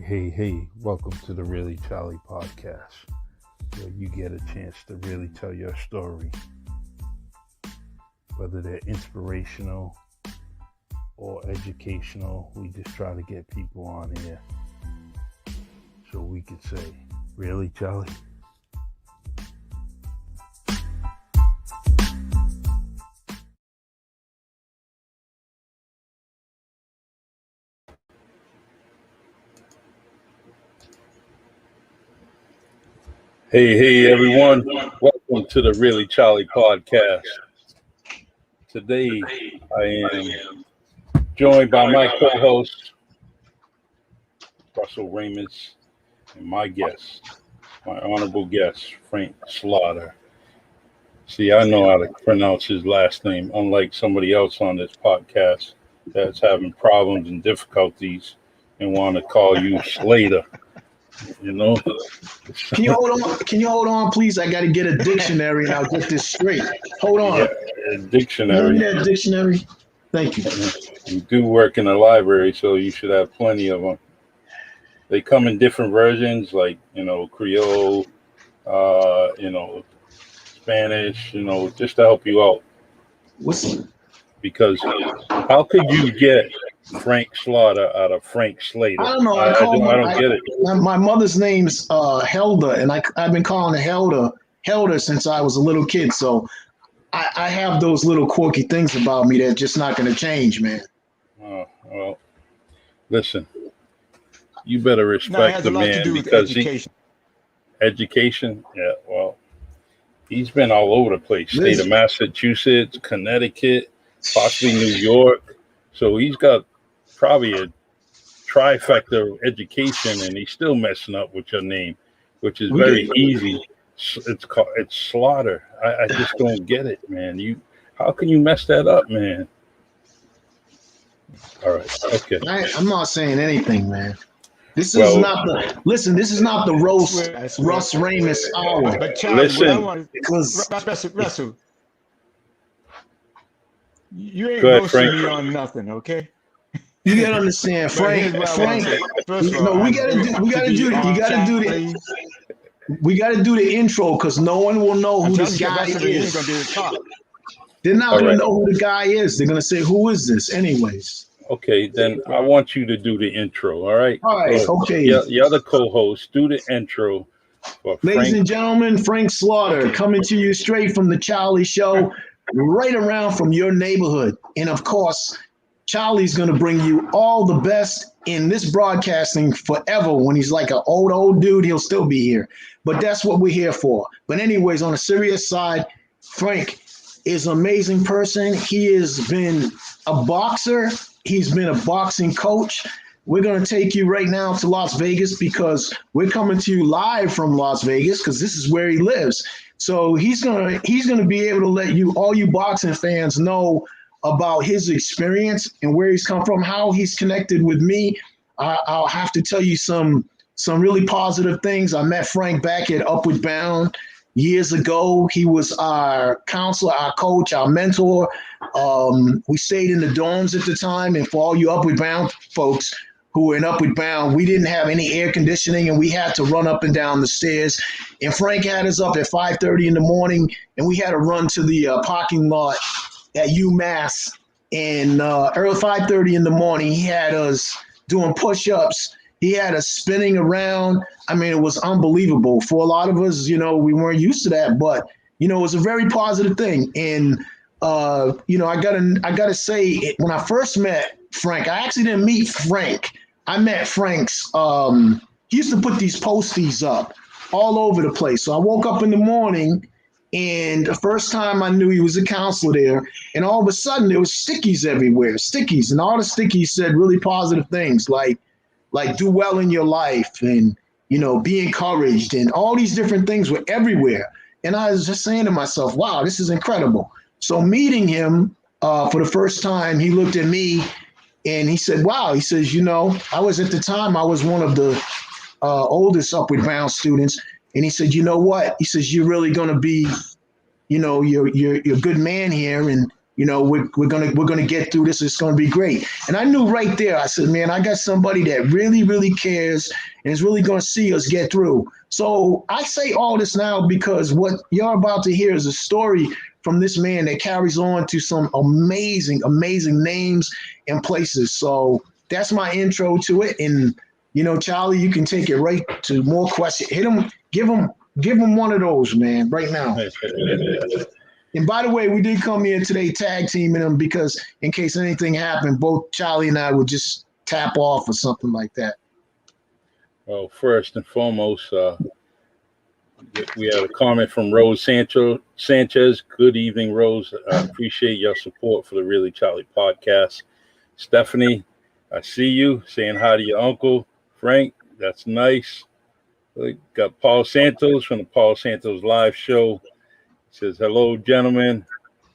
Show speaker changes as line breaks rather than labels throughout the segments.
Hey, welcome to the Really Charlie podcast, where you get a chance to really tell your story, whether they're inspirational or educational. We just try to get people on here so we could say, really, Charlie? Hey, everyone. Welcome to the Really Charlie podcast. Today, I am joined by my co-host, Russell Ramos, and my guest, my honorable guest, Frank Slaughter. See, I know how to pronounce his last name, unlike somebody else on this podcast that's having problems and difficulties and want to call you Slater. You know?
Can you hold on, please? I got to get a dictionary and I'll get this straight. Hold on.
Yeah, a dictionary.
Give me that dictionary. Thank you.
You do work in a library, so you should have plenty of them. They come in different versions, like, Creole, Spanish, just to help you out. Because how could you get Frank Slaughter out of Frank Slater?
I don't know.
I don't get it.
My mother's name's Helda, and I've been calling her Helda since I was a little kid. So I have those little quirky things about me that's just not going to change, man.
Oh, well, listen, you better respect the man because education. Yeah, well, he's been all over the place. State of Massachusetts, Connecticut, possibly New York. So he's got probably a trifecta of education, and he's still messing up with your name, which is very easy. It's Slaughter. I just don't get it, man. How can you mess that up, man? All right, okay.
I'm not saying anything, man. This is not the roast Russ Ramos hour.
But Charlie,
listen,
Russell, you ain't
ahead,
roasting
Frank.
me on nothing, okay?
You gotta understand, Frank. We gotta do the intro because no one will know who this guy is. They're not gonna know who the guy is. They're gonna say, "Who is this?" Anyways.
Okay, then I want you to do the intro. All right.
All right. Okay.
The other co-host, do the intro.
Ladies and gentlemen, Frank Slaughter coming to you straight from the Charlie Show, right around from your neighborhood, and of course, Charlie's going to bring you all the best in this broadcasting forever. When he's like an old dude, he'll still be here. But that's what we're here for. But anyways, on a serious side, Frank is an amazing person. He has been a boxer. He's been a boxing coach. We're going to take you right now to Las Vegas because we're coming to you live from Las Vegas because this is where he lives. So he's going to be able to let all you boxing fans know about his experience and where he's come from, how he's connected with me. I'll have to tell you some really positive things. I met Frank back at Upward Bound years ago. He was our counselor, our coach, our mentor. We stayed in the dorms at the time. And for all you Upward Bound folks who were in Upward Bound, we didn't have any air conditioning and we had to run up and down the stairs. And Frank had us up at 5:30 in the morning and we had to run to the parking lot at UMass, and early 5:30 in the morning, he had us doing push-ups. He had us spinning around. I mean, it was unbelievable. For a lot of us, we weren't used to that, but it was a very positive thing. And I gotta say, when I first met Frank, I actually didn't meet Frank. I met Frank's. He used to put these posties up all over the place. So I woke up in the morning. And the first time I knew he was a counselor there, and all of a sudden there was stickies everywhere, and all the stickies said really positive things like do well in your life and, be encouraged, and all these different things were everywhere. And I was just saying to myself, wow, this is incredible. So meeting him for the first time, he looked at me and he said, wow, he says, I was one of the oldest Upward Bound students. And he said, you know what? He says, you're really going to be, you're a good man here. And we're gonna get through this. It's gonna be great. And I knew right there. I said, man, I got somebody that really, really cares and is really gonna see us get through. So I say all this now because what you're about to hear is a story from this man that carries on to some amazing, amazing names and places. So that's my intro to it. And Charlie, you can take it right to more questions. Hit him, give him one of those, man, right now. And by the way, we did come here today tag teaming them because in case anything happened, both Charlie and I would just tap off or something like that.
Well, first and foremost, we have a comment from Rose Sanchez. Good evening, Rose. I appreciate your support for the Really Charlie podcast. Stephanie, I see you saying hi to your uncle, Frank. That's nice. We got Paul Santos from the Paul Santos live show. Says, hello, gentlemen.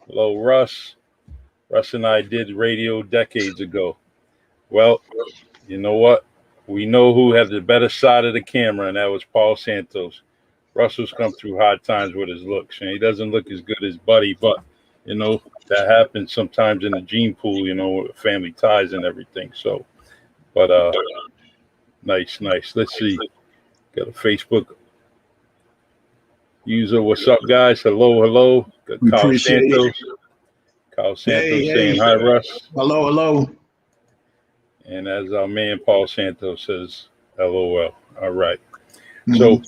Hello, Russ. Russ and I did radio decades ago. Well, you know what? We know who had the better side of the camera, and that was Paul Santos. Russell's come through hard times with his looks, and he doesn't look as good as Buddy, but, that happens sometimes in the gene pool, with family ties and everything. So, but nice. Let's see. Got a Facebook user. What's up, guys? Hello. Got Kyle Santos. Kyle Santos saying hi, Russ.
Hello.
And as our man Paul Santos says, LOL. All right. So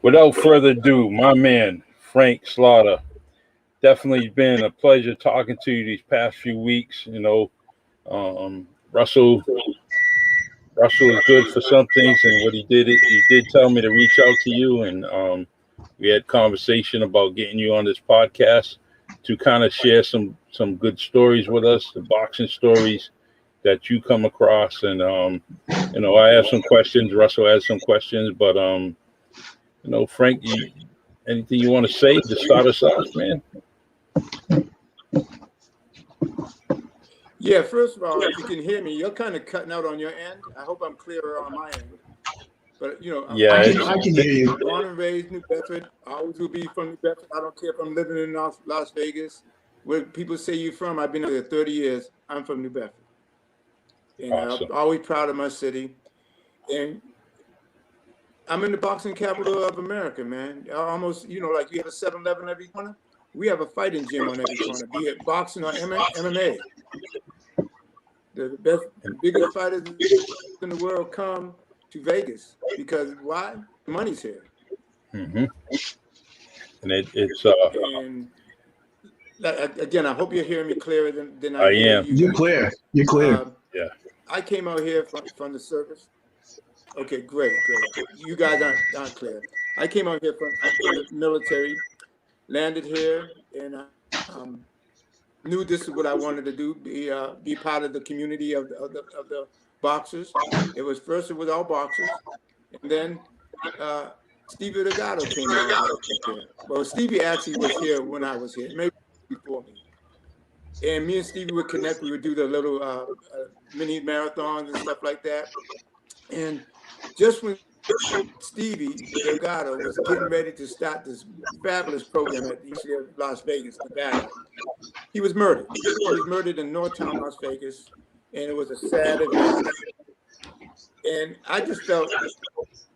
without further ado, my man, Frank Slaughter, definitely been a pleasure talking to you these past few weeks. Russell is good for some things, and what he did tell me to reach out to you, and we had conversation about getting you on this podcast to kind of share some good stories with us, the boxing stories that you come across. And I have some questions, Russell has some questions, but Frank, anything you want to say to start us off, man?
Yeah, first of all, if you can hear me, you're kind of cutting out on your end. I hope I'm clearer on my end. But
I can hear you.
Born and raised New Bedford. I always will be from New Bedford. I don't care if I'm living in Las Vegas. Where people say you're from, I've been there 30 years. I'm from New Bedford. And
awesome.
I'm always proud of my city. And I'm in the boxing capital of America, man. Almost, like you have a 7-Eleven every corner. We have a fighting gym on every corner, be it boxing or MMA. The best, biggest fighters in the world come to Vegas because why? The money's here.
Mm-hmm. And it's
and again, I hope you're hearing me clearer than I
am.
You're clear.
Yeah.
I came out here from the service. Okay, great. You guys aren't clear. I came out here from the military, landed here, and knew this is what I wanted to do, be part of the community of the boxers. It was all boxers, and then Stevie Delgado came out here. Well, Stevie actually was here when I was here, maybe before me. And me and Stevie would connect. We would do the little mini marathons and stuff like that. And just when Stevie Delgado was getting ready to start this fabulous program at the University of Las Vegas, Nevada, he was murdered. He was murdered in Northtown, Las Vegas, and it was a sad event. And I just felt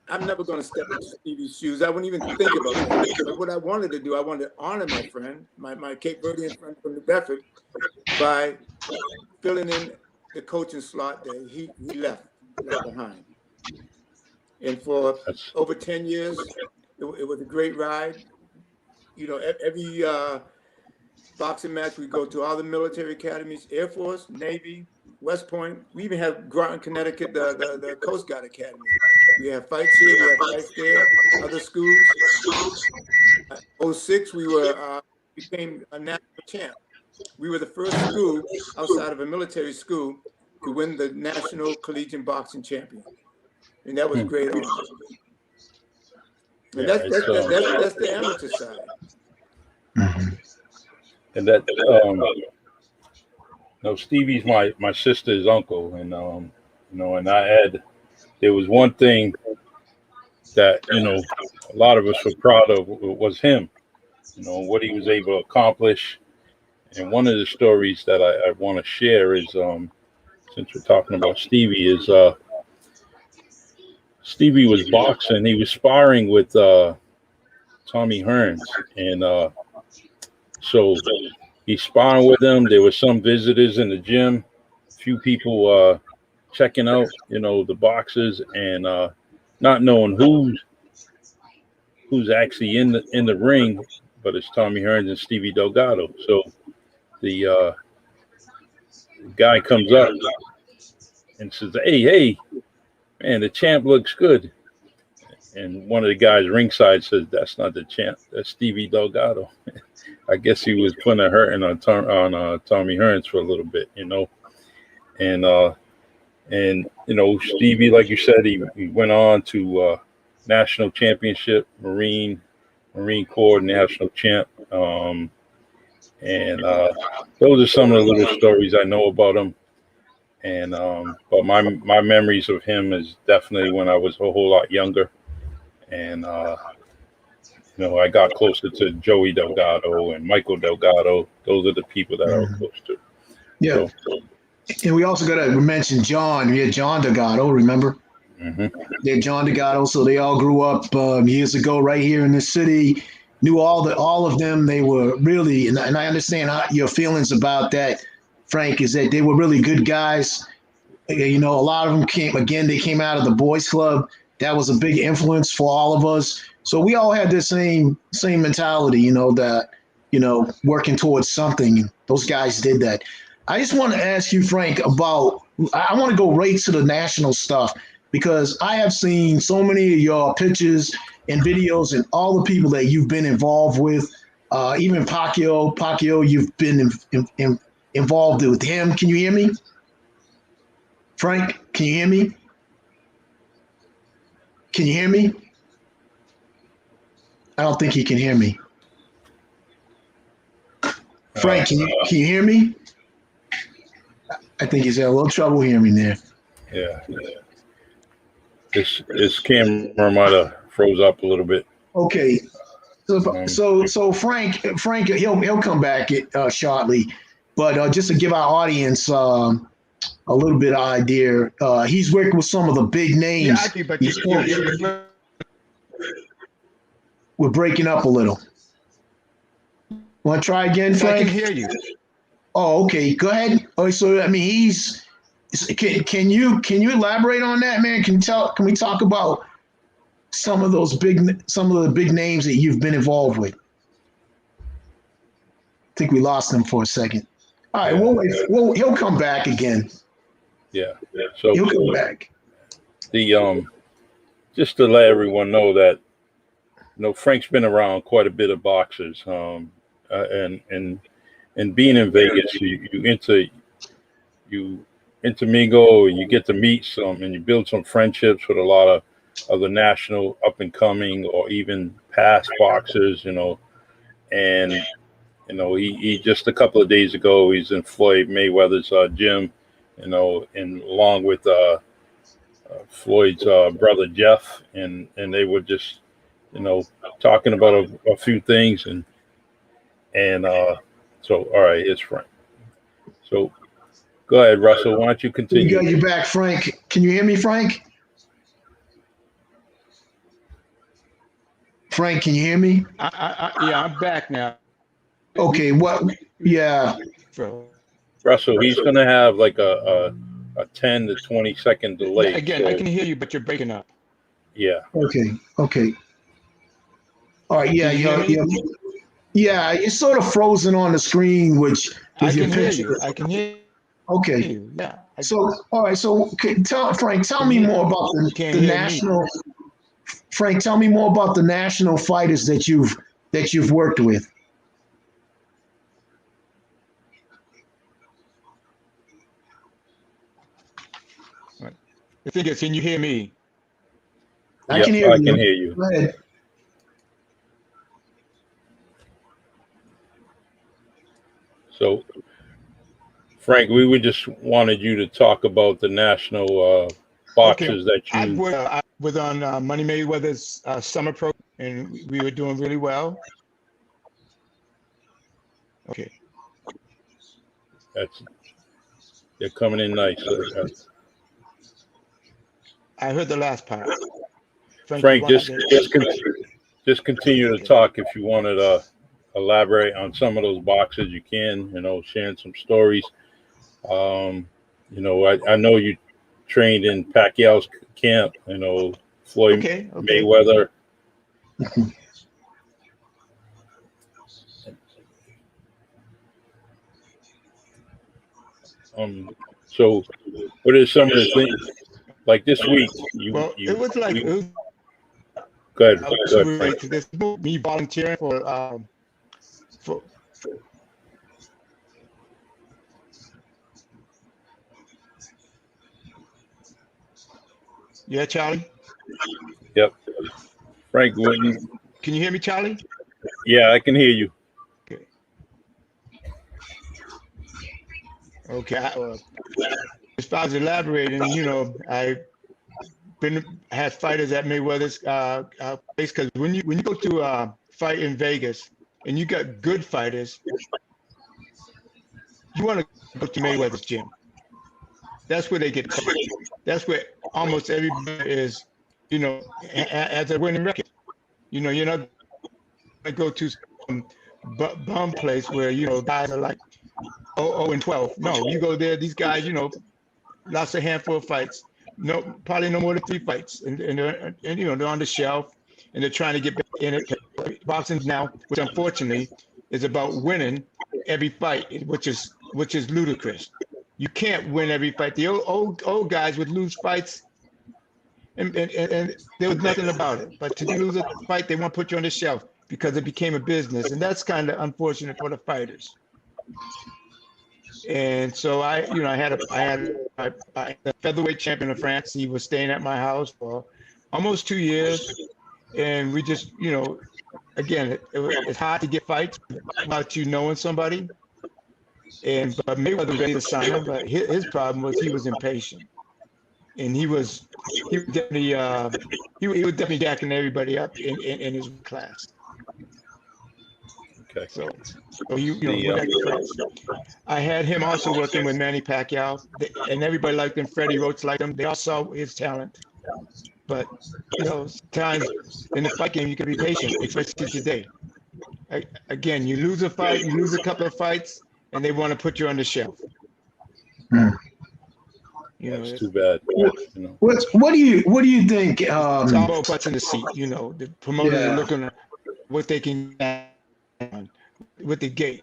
I'm never going to step into Stevie's shoes. I wouldn't even think about that. But what I wanted to do, I wanted to honor my friend, my Cape Verdean friend from New Bedford, by filling in the coaching slot that he left behind. And for over 10 years, it was a great ride. Every boxing match, we go to all the military academies, Air Force, Navy, West Point. We even have Groton, Connecticut, the Coast Guard Academy. We have fights here, we have fights there, other schools. 2006, we became a national champ. We were the first school outside of a military school to win the National Collegiate Boxing Champion. And that was a great honor. And that's the amateur side.
Mm-hmm. And that Stevie's my sister's uncle, and and there was one thing that a lot of us were proud of was him, what he was able to accomplish, And one of the stories that I want to share is, since we're talking about Stevie, is Stevie was boxing. He was sparring with Tommy Hearns, and so he's sparring with him. There were some visitors in the gym, a few people checking out, the boxes, and not knowing who's actually in the ring, but it's Tommy Hearns and Stevie Delgado. So the guy comes up and says, "Hey, man, the champ looks good." And one of the guys ringside says, "That's not the champ. That's Stevie Delgado." I guess he was putting a hurting on Tommy Hearns for a little bit, And Stevie, like you said, he went on to national championship, Marine Corps national champ. And those are some of the little stories I know about him. And but my memories of him is definitely when I was a whole lot younger. And I got closer to Joey Delgado and Michael Delgado. Those are the people that I was close to.
Yeah. So, and we also got to mention John. We had John Delgado, remember?
Mm-hmm.
They're John Delgado. So they all grew up years ago right here in the city. Knew all of them. They were really, and I understand your feelings about that, Frank, is that they were really good guys. A lot of them they came out of the boys club. That was a big influence for all of us. So we all had the same mentality, that, working towards something. Those guys did that. I just want to ask you, Frank, I want to go right to the national stuff, because I have seen so many of your pictures and videos and all the people that you've been involved with, even Pacquiao. Pacquiao, you've been involved with him. Can you hear me? Frank, can you hear me? Can you hear me? I don't think he can hear me. Frank, can you hear me? I think he's had a little trouble hearing me there.
Yeah. His camera might have froze up a little bit.
Okay. So Frank, he'll come back shortly, but just to give our audience a little bit of idea, he's working with some of the big names.
Yeah, but
we're breaking up a little. Want to try again, Frank?
I can hear you.
Oh, okay. Go ahead. Oh, so I mean, can you elaborate on that, man? Can we talk about some of the big names that you've been involved with? I think we lost him for a second. All right. Well, he'll come back again.
Yeah. So
he'll come back.
Just to let everyone know that Frank's been around quite a bit of boxers, and being in Vegas, you intermingle and you get to meet some, and you build some friendships with a lot of other national up and coming or even past boxers, and he just a couple of days ago he's in Floyd Mayweather's gym, and along with Floyd's brother Jeff, and they were just talking about a few things, and so all right, it's Frank. So go ahead, Russell. Why don't you continue?
You got you back, Frank. Can you hear me, Frank? Frank, can you hear me?
Yeah, I'm back now.
Okay. What? Yeah.
Russell, he's going to have like a 10 to 20 second delay.
Yeah, again, so, I can hear you, but you're breaking up.
Yeah.
Okay. All right. Yeah. Yeah. It's sort of frozen on the screen, which
is your picture. I can hear you.
Okay.
You. Yeah.
So, all right. So, Frank, tell me more about the national. Frank, tell me more about the national fighters that you've worked with.
The thing is, can you hear me?
I can hear you.
I can hear you.
Go ahead.
So, Frank, we just wanted you to talk about the national boxers that you.
I was on Money Mayweather's summer program, and we were doing really well. Okay.
They're coming in nice.
I heard the last part.
Frank, just continue to talk. If you wanted to elaborate on some of those boxes, you can. Sharing some stories. I know you trained in Pacquiao's camp. Floyd Mayweather. So what are some of the things like this week?
It was like
go ahead, Frank.
This me volunteering for yeah, Charlie.
Yep, Frank.
Can you hear me, Charlie?
Yeah, I can hear you.
Okay. As far as elaborating, I had fighters at Mayweather's place, because when you go to a fight in Vegas and you got good fighters, you want to go to Mayweather's gym. That's where they get paid. That's where almost everybody is, as a winning record. You're not going to go to some bum place where guys are like 0-12. No, you go there. These guys, lost a handful of fights. No, probably no more than 3 fights, and they're on the shelf, and they're trying to get back in it. Boxing now, which unfortunately is about winning every fight, which is ludicrous. You can't win every fight. The old guys would lose fights, and there was nothing about it. But to lose a fight, they want to put you on the shelf because it became a business, and that's kind of unfortunate for the fighters. And so I had a featherweight champion of France. He was staying at my house for almost 2 years, and we just, again, it's hard to get fights without knowing somebody. But Mayweather was ready to sign him, but his problem was he was impatient, and he was definitely jacking everybody up in his class.
Okay.
So I had him also working with Manny Pacquiao, and everybody liked him. Freddie Roach liked him. They all saw his talent. But sometimes in the fight game you can be patient, especially today. Again, you lose a fight, you lose a couple of fights, and they want to put you on the shelf.
That's too bad.
What do you think?
It's all about butts in the seat. The promoters are looking at what they can with the gate.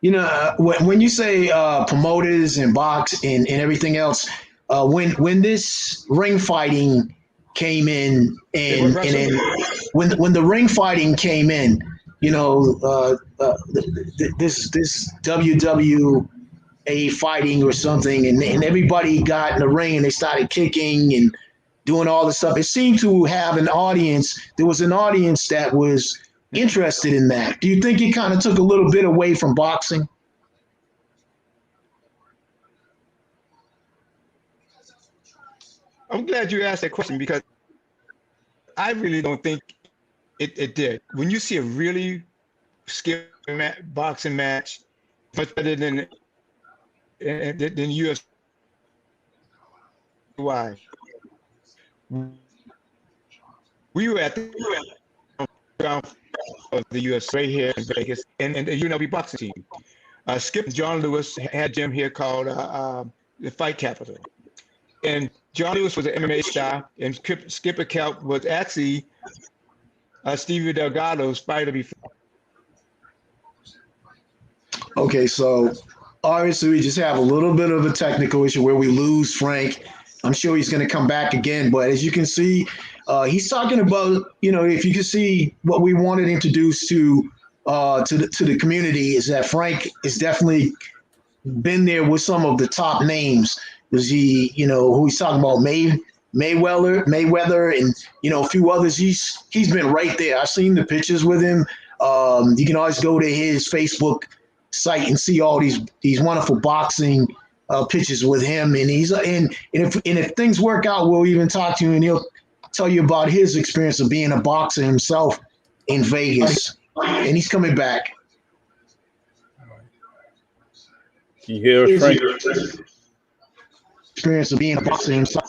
When you say promoters and box and everything else, when this ring fighting came in, and when the ring fighting came in, this WWA fighting or something, and everybody got in the ring and they started kicking and doing all this stuff. It seemed to have an audience. There was an audience that was interested in that. Do you think it kind of took a little bit away from boxing?
I'm glad you asked that question, because I really don't think it did. When you see a really skilled boxing match, much better than UFC. Why? We were at the ground of the UFC right here in Vegas, and the UNLV boxing team. Skip John Lewis had a gym here called the Fight Capital. And John Lewis was an MMA star, and Skipper Kelp was actually Stevie Delgado's fighter before.
Okay, so obviously we just have a little bit of a technical issue where we lose Frank. I'm sure he's going to come back again, but as you can see, he's talking about, if you can see what we wanted to introduce to the community is that Frank has definitely been there with some of the top names. Is he, who he's talking about, Mayweather, and a few others. He's been right there. I've seen the pictures with him. You can always go to his Facebook site and see all these wonderful boxing pictures with him. And if things work out, we'll even talk to him, and he'll tell you about his experience of being a boxer himself in Vegas. And he's coming back.
Can you hear us, Frank?
Experience of being a boxer himself.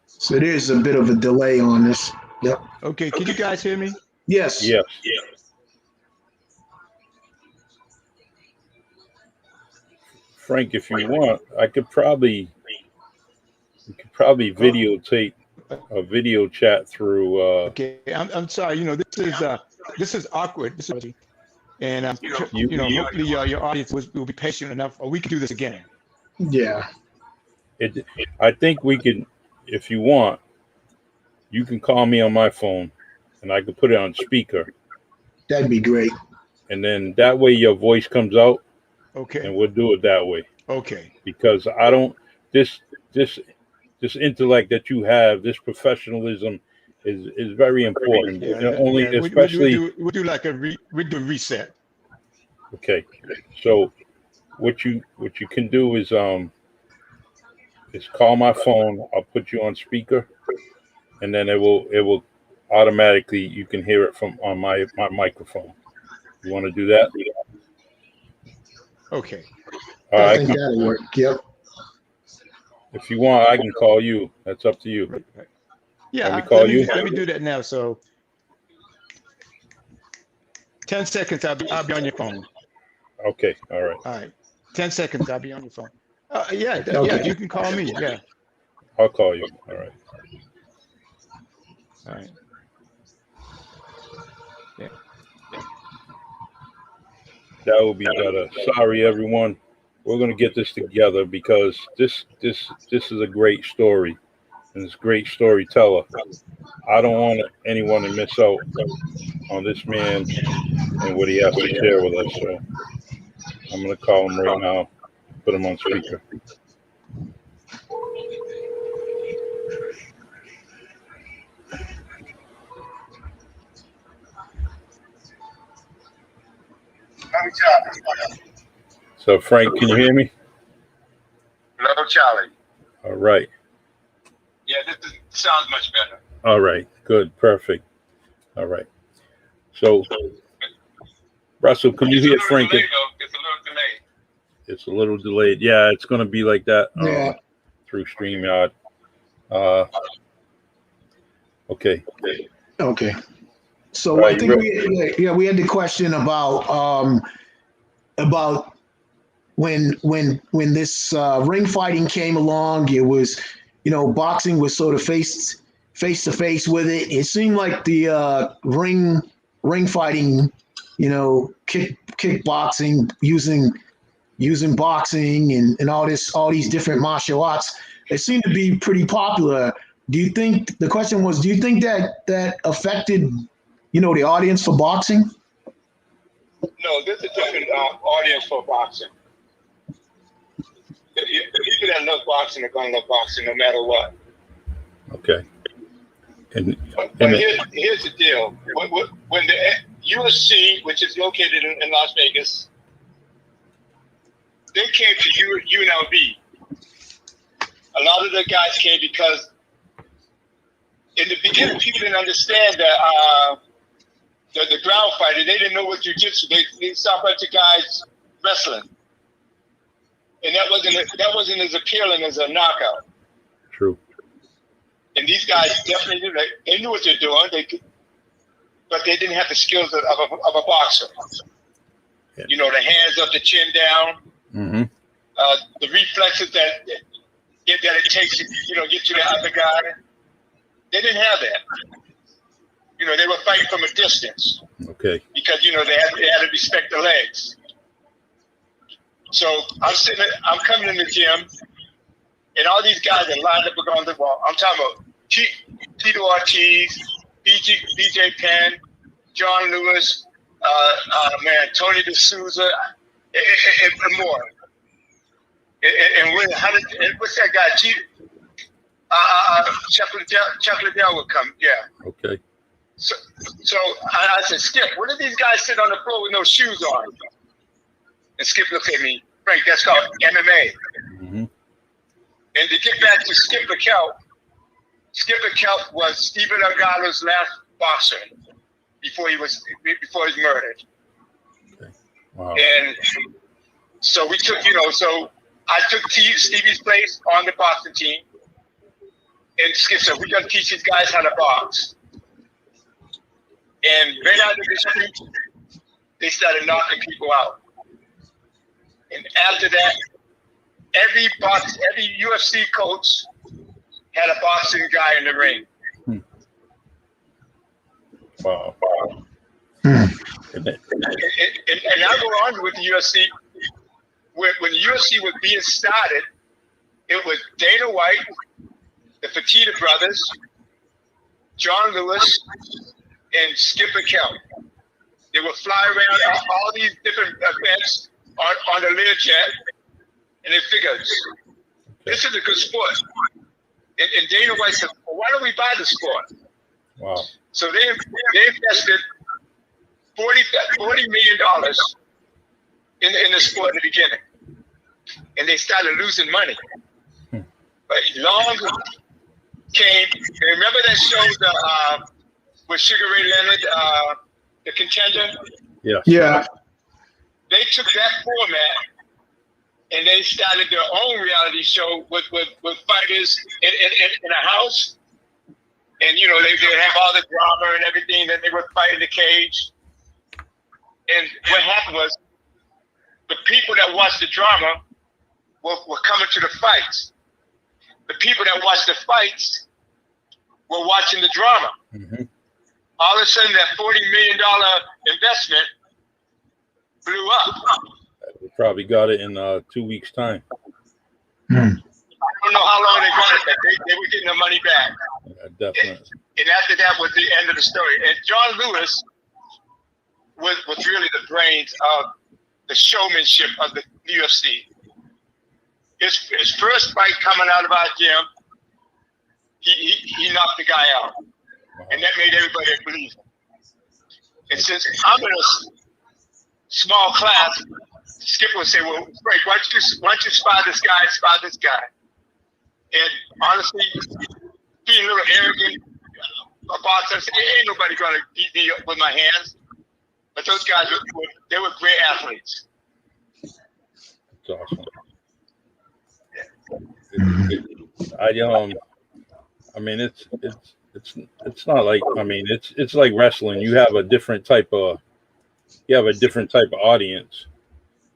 So there's a bit of a delay on this. Yep.
Okay, can you guys hear me?
Yes.
Yes. Frank, if you want, we could probably videotape a video chat through.
Okay, I'm sorry. You know, this is awkward. And hopefully your audience will be patient enough, or we can do this again.
Yeah.
I think we can, if you want, you can call me on my phone, and I can put it on speaker.
That'd be great.
And then that way your voice comes out.
Okay.
And we'll do it that way.
Okay.
Because I don't this intellect that you have, this professionalism is very important.
Yeah,
Especially
we'll do like we do a reset.
Okay. So what you can do is call my phone. I'll put you on speaker, and then it will automatically, you can hear it from on my microphone. You want to do that?
Okay.
I think that'll work. Yep.
If you want, I can call you. That's up to you.
Right. Yeah.
Let
me do that now. So 10 seconds, I'll be on your phone.
Okay. All right.
All right. 10 seconds, I'll be on your phone. Yeah.
Okay.
Yeah. You can call me. Yeah.
I'll call you. All right.
All right. Yeah.
That will be better. Sorry, everyone. We're going to get this together because this is a great story, and it's a great storyteller. I don't want anyone to miss out on this man and what he has to share with us. So I'm going to call him right now, put him on speaker. So, Frank, can you hear me?
Hello, Charlie.
All right.
Yeah, this sounds much better.
All right. Good. Perfect. All right. So, Russell, can you hear Frank?
It's a little delayed.
It's a little delayed. Yeah, it's going to be like that through StreamYard. Okay.
Okay. So I think we had the question about when this ring fighting came along. It was, boxing was sort of face to face with it. It seemed like the ring fighting, kickboxing, using boxing and all these different martial arts, they seem to be pretty popular. Do you think that affected, the audience for boxing?
No, there's a different audience for boxing. The people that love boxing are going to love boxing no matter what.
Okay.
But here's the deal. When the UFC, which is located in Las Vegas, they came to UNLV. A lot of the guys came because in the beginning, people didn't understand that the ground fighter, they didn't know what jiu-jitsu. They saw a bunch of guys wrestling, and that wasn't as appealing as a knockout.
True.
And these guys definitely knew. They knew what they're doing. But they didn't have the skills of a boxer. Yeah. The hands up, the chin down,
mm-hmm.
The reflexes that it takes to get to the other guy. They didn't have that. They were fighting from a distance.
Okay.
Because they had to respect the legs. So I'm coming in the gym, and all these guys are lined up on the wall. I'm talking about Tito Ortiz, BJ Penn, John Lewis, Tony D'Souza, and more. And what's that guy? Chuck Liddell would come. Yeah.
Okay.
So I said, Skip, what do these guys sit on the floor with no shoes on? And Skip looked at me, Frank, that's called MMA.
Mm-hmm.
And to get back to Skip LeKelp was Stephen Agalo's last boxer before he was murdered.
Okay. Wow.
And So we took, so I took Stevie's place on the boxing team. And Skip said, we're going to teach these guys how to box. And right out of the street, they started knocking people out. And after that, every UFC coach had a boxing guy in the ring.
Wow.
And I'll go on with the UFC. When the UFC was being started, it was Dana White, the Fertitta brothers, John Lewis, and Skip and Kelly. They would fly around all these different events on the Learjet, and they figured, this is a good sport. And Dana White said, well, why don't we buy the sport?
Wow.
So they invested $40 million in the sport in the beginning. And they started losing money. But long came, remember that show with Sugar Ray Leonard, The Contender?
Yeah.
They took that format and they started their own reality show with fighters in a house. And, they would have all the drama and everything. Then they would fight in the cage. And what happened was the people that watched the drama were coming to the fights. The people that watched the fights were watching the drama.
Mm-hmm.
All of a sudden, that $40 million investment blew up.
We probably got it in 2 weeks' time.
I don't know how long they got it, but they were getting the money back.
Yeah, definitely.
And after that was the end of the story. And John Lewis was really the brains of the showmanship of the UFC. His first fight coming out of our gym, he knocked the guy out. Wow. And that made everybody believe him. And since I'm in a small class, Skip would say, well, Frank, why don't you spot this guy? And honestly, being a little arrogant about that, ain't nobody going to beat me with my hands. But those guys, they were great athletes.
That's awesome. I mean, it's not like, I mean, it's like wrestling. You have a different type of audience.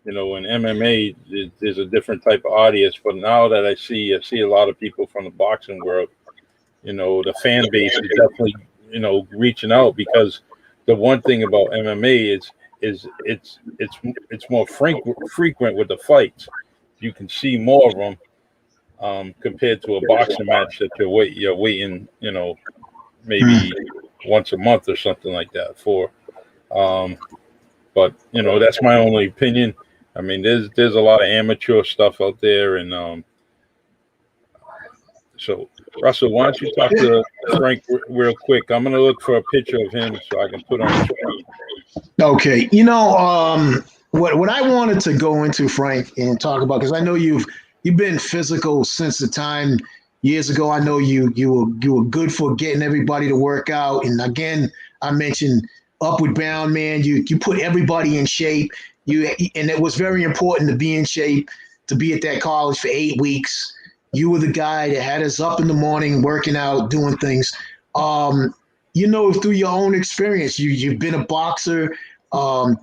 In MMA, there's a different type of audience. But now that I see a lot of people from the boxing world. The fan base is definitely reaching out, because the one thing about MMA is it's more frequent with the fights. You can see more of them compared to a boxing match that you're waiting maybe once a month or something like that for. But that's my only opinion. I mean, there's a lot of amateur stuff out there, and so Russell, why don't you talk to Frank real quick? I'm gonna look for a picture of him so I can put on the screen.
Okay, what I wanted to go into, Frank, and talk about, because I know you've been physical since the time years ago. I know you were good for getting everybody to work out, and again, I mentioned Upward Bound, man. You put everybody in shape. And it was very important to be in shape, to be at that college for 8 weeks. You were the guy that had us up in the morning, working out, doing things. Through your own experience, you've been a boxer.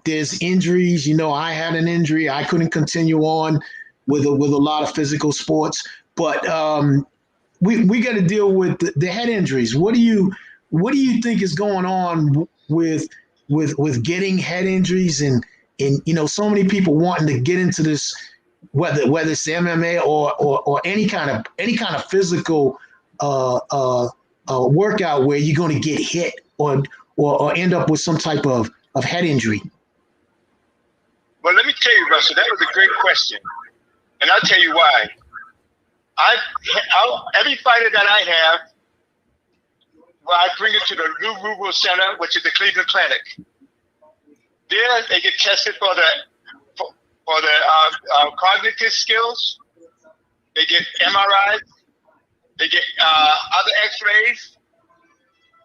There's injuries. I had an injury. I couldn't continue on with a lot of physical sports. But we got to deal with the head injuries. What do you think is going on with getting head injuries and so many people wanting to get into this, whether it's MMA or any kind of physical workout where you're going to get hit or end up with some type of head injury?
Well, let me tell you, Russell, that was a great question, and I'll tell you why. Every fighter that I have, I bring it to the Lou Ruble Center, which is the Cleveland Clinic. There, they get tested for the cognitive skills. They get MRIs. They get other X-rays,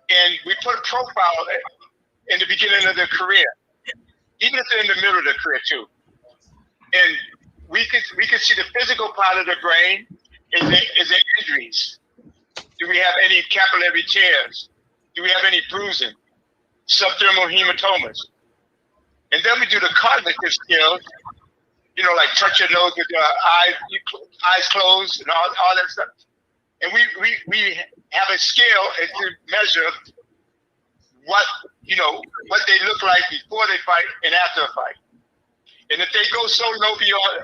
and we put a profile in the beginning of their career, even if they're in the middle of their career too. and we could see the physical part of the brain. Is there injuries? Do we have any capillary tears? Do we have any bruising? Subdermal hematomas? And then we do the cognitive skills, like touch your nose with your eyes closed and all that stuff. And we have a scale to measure what they look like before they fight and after a fight. And if they go so low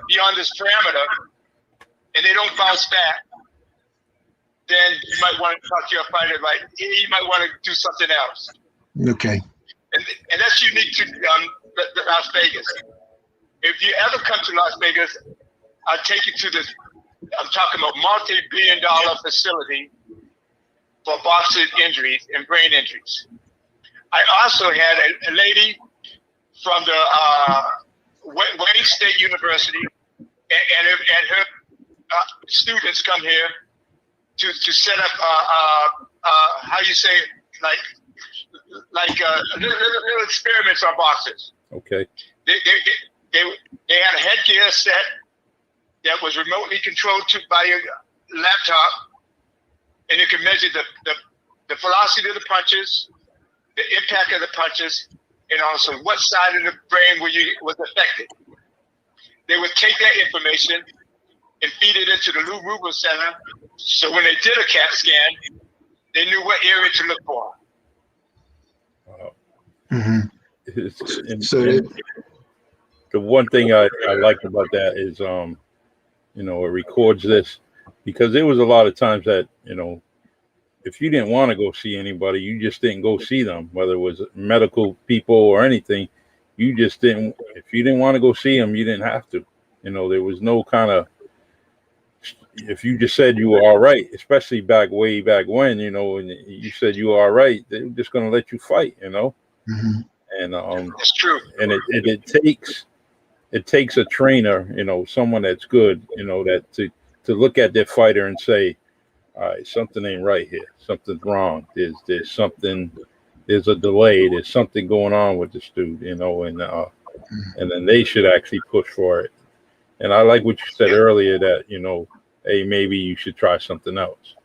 beyond this parameter and they don't bounce back, then you might want to talk to your fighter, like you might want to do something else.
Okay.
And that's unique to Las Vegas. If you ever come to Las Vegas, I'll take you to this, I'm talking about multi-billion-dollar facility for boxing injuries and brain injuries. I also had a lady from the Wayne State University, and her students come here to set up how you say little experiments on boxers.
Okay.
They had a headgear set that was remotely controlled by your laptop, and you can measure the velocity of the punches, the impact of the punches, and also what side of the brain was affected. They would take that information and feed it into the Lou Rubel Center, so when they did a CAT scan, they knew what area to look for.
Wow.
Mm-hmm.
The one thing I liked about that is, it records this, because there was a lot of times that, if you didn't want to go see anybody, you just didn't go see them, whether it was medical people or anything. You just didn't, if you didn't want to go see them, you didn't have to. There was no kind of, if you just said you were all right, especially way back when, and you said you were all right, they were just going to let you fight,
Mm-hmm.
And
That's true.
And it takes a trainer, someone that's good, that to look at their fighter and say, all right, something ain't right here. Something's wrong. There's something. There's a delay. There's something going on with this dude, and then they should actually push for it. And I like what you said earlier that hey, maybe you should try something else.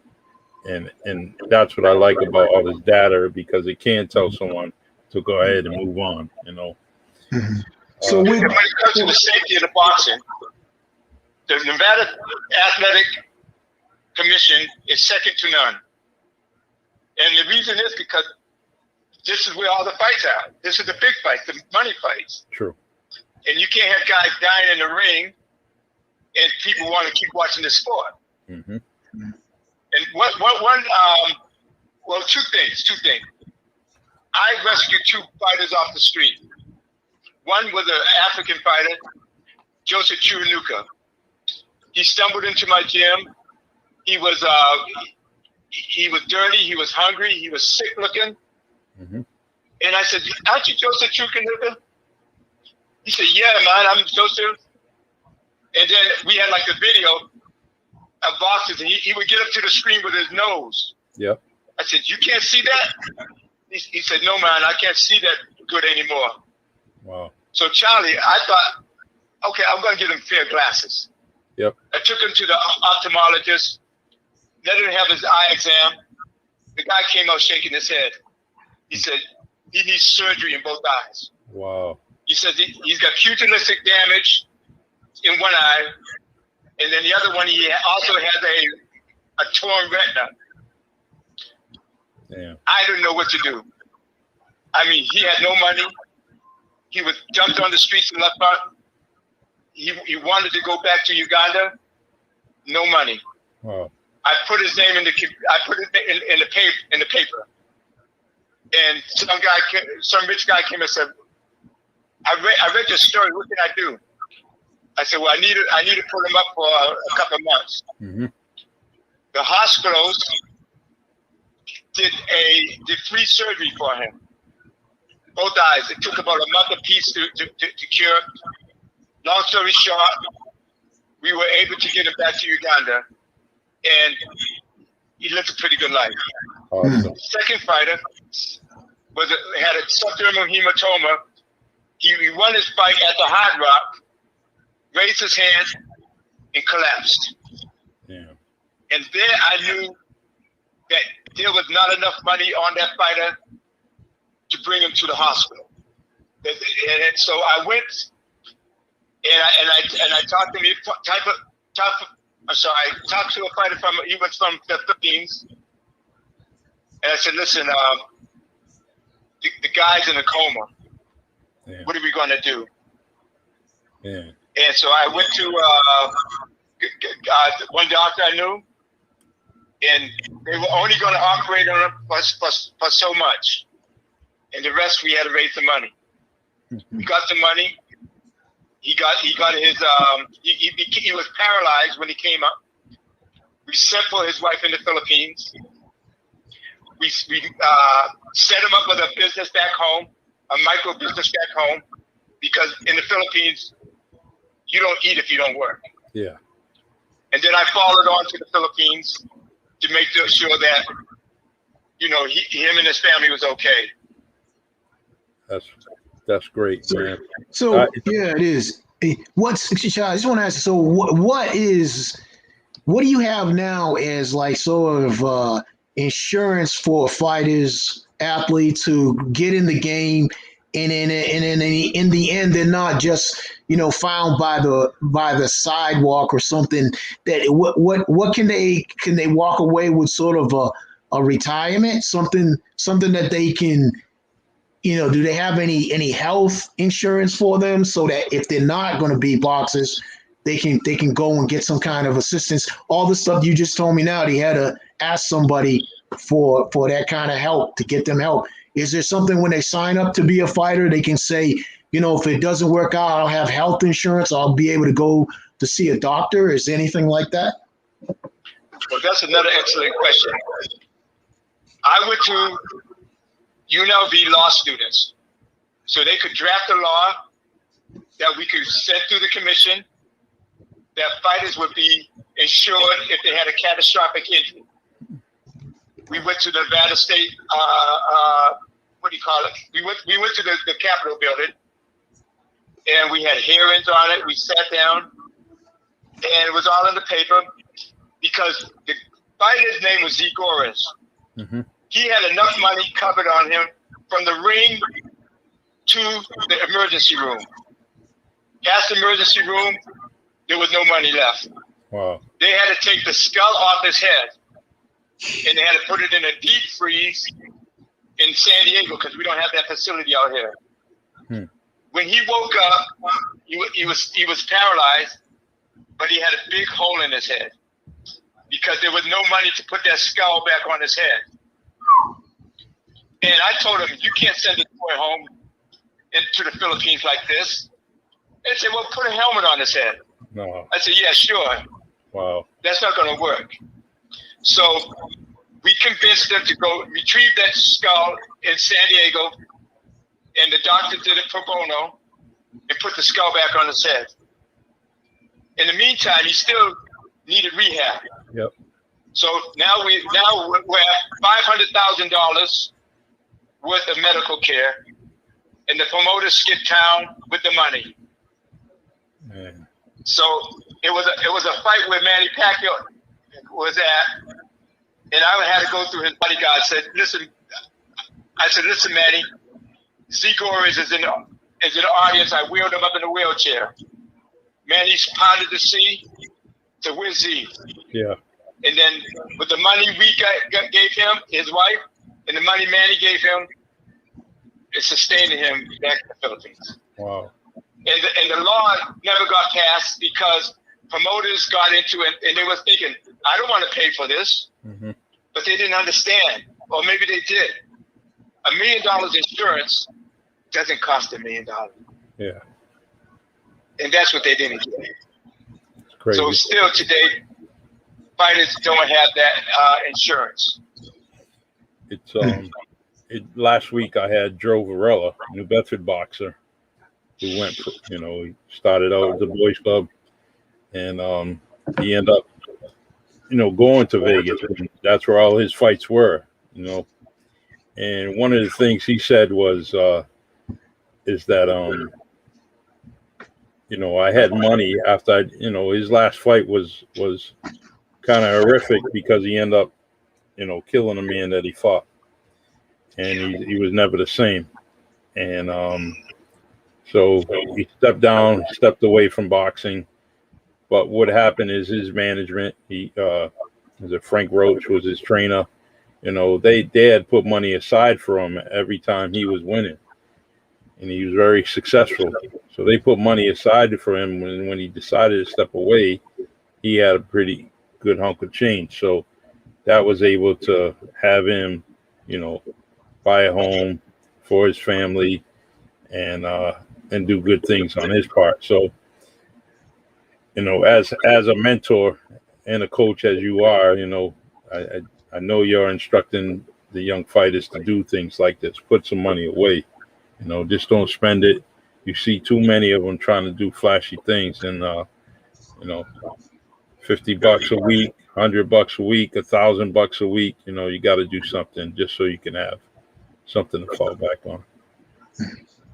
And that's what I like about all this data, because it can tell someone to go ahead and move on.
Mm-hmm. So
when it comes to the safety of the boxing, the Nevada Athletic Commission is second to none. And the reason is because this is where all the fights are. This is the big fights, the money fights.
True.
And you can't have guys dying in the ring and people want to keep watching the sport.
Mm-hmm.
And two things. I rescued two fighters off the street. One was an African fighter, Joseph Churanuka. He stumbled into my gym. He was dirty. He was hungry. He was sick looking.
Mm-hmm.
And I said, "Aren't you Joseph Churanuka?" He said, "Yeah, man, I'm Joseph." And then we had like a video of boxers, and he would get up to the screen with his nose.
Yep.
I said, "You can't see that?" He said, "No, man, I can't see that good anymore."
Wow.
So Charlie, I thought, okay, I'm going to give him fair glasses.
Yep.
I took him to the ophthalmologist, let him have his eye exam. The guy came out shaking his head. He said, he needs surgery in both eyes.
Wow.
He said he's got pugilistic damage in one eye, and then the other one, he also has a torn retina.
Damn.
I didn't know what to do. I mean, he had no money. He was dumped on the streets in left front. He wanted to go back to Uganda. No money.
Wow.
I put his name in the paper. And some rich guy came and said, I read your story. What can I do? I said, well, I need to put him up for a couple of months.
Mm-hmm.
The hospitals did free surgery for him. Both eyes. It took about a month apiece to cure. Long story short, we were able to get him back to Uganda, and he lived a pretty good life.
Awesome.
The second fighter had a subdermal hematoma. He won his fight at the Hard Rock raised his hand and collapsed.
Yeah.
And there I knew that there was not enough money on that fighter to bring him to the hospital. And so I went and I talked to him. I talked to a fighter he was from the Philippines. And I said, listen, the guy's in a coma.
Yeah.
What are we going to do?
Yeah.
And so I went to one doctor I knew, and they were only going to operate on him for so much. And the rest, we had to raise the money. We got the money. He got his, he was paralyzed when he came up. We sent for his wife in the Philippines. We set him up with a business back home, a micro business back home, because in the Philippines, you don't eat if you don't work.
Yeah.
And then I followed on to the Philippines to make sure that, him and his family was okay.
That's great, man.
So yeah, it is. I just want to ask you, so what do you have now as like sort of insurance for fighters, athletes who get in the game, and in the end they're not just found by the sidewalk or something? That what can they walk away with, sort of a retirement, something that they can, do they have any health insurance for them, so that if they're not going to be boxers, they can go and get some kind of assistance? All the stuff you just told me now, they had to ask somebody for that kind of help, to get them help. Is there something when they sign up to be a fighter, they can say, if it doesn't work out, I'll have health insurance, I'll be able to go to see a doctor? Is there anything like that?
Well, that's another excellent question. I went to UNLV law students, so they could draft a law that we could send through the commission, that fighters would be insured if they had a catastrophic injury. We went to the Nevada State, We went to the Capitol building, and we had hearings on it. We sat down, and it was all in the paper, because the fighter's name was Z Gores.
Mm-hmm.
He had enough money covered on him from the ring to the emergency room. Past the emergency room, there was no money left.
Wow.
They had to take the skull off his head, and they had to put it in a deep freeze in San Diego, because we don't have that facility out here. When he woke up, he was paralyzed, but he had a big hole in his head, because there was no money to put that skull back on his head. And I told him, you can't send this boy home into the Philippines like this. They said, well, put a helmet on his head.
No.
I said, yeah, sure.
Wow.
That's not going to work. So we convinced them to go retrieve that skull in San Diego, and the doctor did it pro bono and put the skull back on his head. In the meantime, he still needed rehab.
Yep.
So now we're at $500,000 worth of medical care, and the promoters skipped town with the money.
Man.
So it was a fight where Manny Pacquiao was at, and I had to go through his bodyguard. I said, listen, Manny, Z Gores is in the audience. I wheeled him up in a wheelchair. Manny's pounded the sea. So where's Z?
Yeah.
And then with the money we gave him, his wife, and the money Manny gave him, it sustained him back in the Philippines.
Wow.
And the law never got passed because promoters got into it, and they were thinking, I don't want to pay for this.
Mm-hmm.
But they didn't understand. Or maybe they did. $1 million insurance doesn't cost $1 million.
Yeah.
And that's what they didn't get.
It's crazy.
So still today, fighters don't have that insurance.
It's last week I had Joe Varela, New Bedford boxer, who went, he started out at the boys club, and he ended up, going to Vegas. And that's where all his fights were, And one of the things he said was, is that I had money after his last fight was kind of horrific because he ended up, killing a man that he fought, and he was never the same. And so he stepped away from boxing. But what happened is his management, Frank Roach was his trainer. They had put money aside for him every time he was winning, and he was very successful. So they put money aside for him when he decided to step away. He had a pretty good hunk of change, so that was able to have him, buy a home for his family and do good things on his part. So, as a mentor and a coach as you are, I know you're instructing the young fighters to do things like this. Put some money away, just don't spend it. You see too many of them trying to do flashy things, and $50 a week, $100 a week, $1,000 a week. You got to do something just so you can have something to fall back on.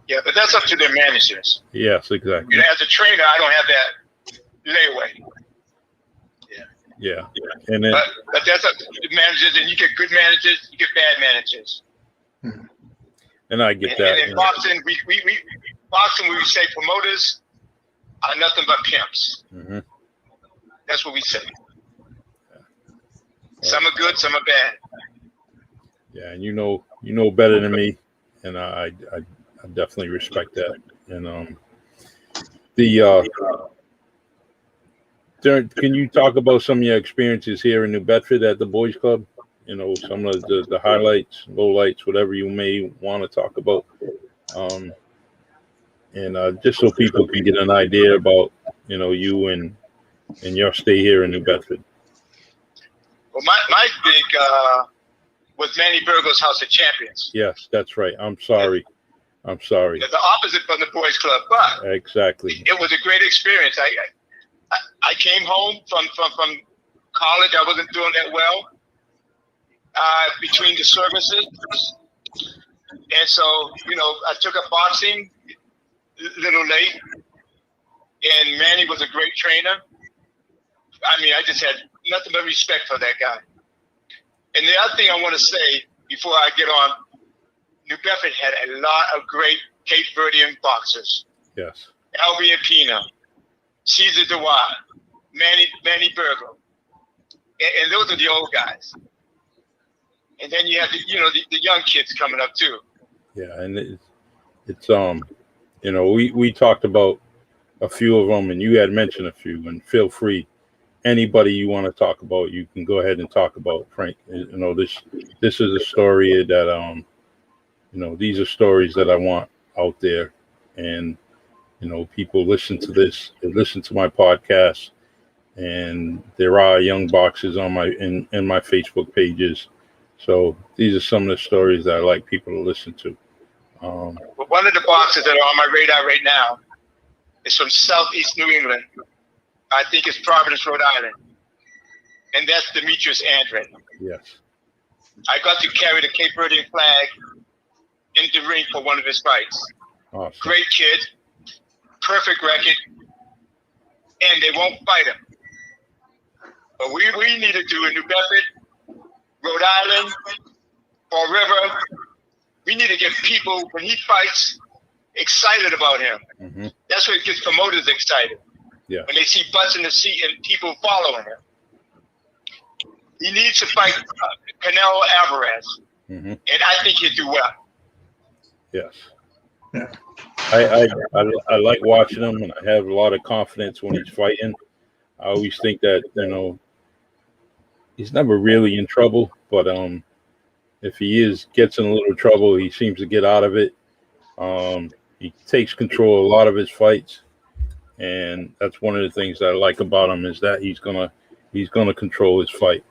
Yeah, but that's up to their managers.
Yes, exactly.
As a trainer, I don't have that layaway.
Yeah. And then,
but that's up to the managers, and you get good managers, you get bad managers.
And I get that.
And in boxing, we say promoters are nothing but pimps.
Mm-hmm.
That's what we say. Some are good, some are bad.
Yeah, and you know better than me, and I definitely respect that. And can you talk about some of your experiences here in New Bedford at the Boys Club? Some of the highlights, lowlights, whatever you may want to talk about. And just so people can get an idea about, you and your stay here in New Bedford.
Well, my big was Manny Burgo's House of Champions.
Yes, that's right. I'm sorry.
The opposite from the Boys Club, but
exactly.
It was a great experience. I came home from college. I wasn't doing that well between the services, and so I took up boxing a little late. And Manny was a great trainer. I mean, I just had nothing but respect for that guy. And the other thing I want to say before I get on, New Bedford had a lot of great Cape Verdean boxers.
Yes.
Albie Pina, Cesar Dewar, Manny Burgo. And those are the old guys. And then you have the young kids coming up too.
Yeah, and it's we talked about a few of them, and you had mentioned a few, and feel free. Anybody you want to talk about, you can go ahead and talk about, Frank. This is a story that these are stories that I want out there, and people listen to this, they listen to my podcast, and there are young boxers on in my Facebook pages. So these are some of the stories that I like people to listen to.
But one of the boxers that are on my radar right now is from Southeast New England. I think it's Providence, Rhode Island. And that's Demetrius Andre.
Yes.
I got to carry the Cape Verdean flag in the ring for one of his fights.
Awesome.
Great kid, perfect record, and they won't fight him. But we need to do in New Bedford, Rhode Island, Fall River. We need to get people, when he fights, excited about him.
Mm-hmm.
That's what gets promoters excited.
Yeah.
When they see butts in the seat and people following him. He needs to fight Canelo Alvarez.
Mm-hmm.
And I think he'll do well.
Yes. Yeah. I like watching him, and I have a lot of confidence when he's fighting. I always think that, he's never really in trouble, but if he gets in a little trouble, he seems to get out of it. He takes control of a lot of his fights, and that's one of the things that I like about him, is that he's gonna control his fight,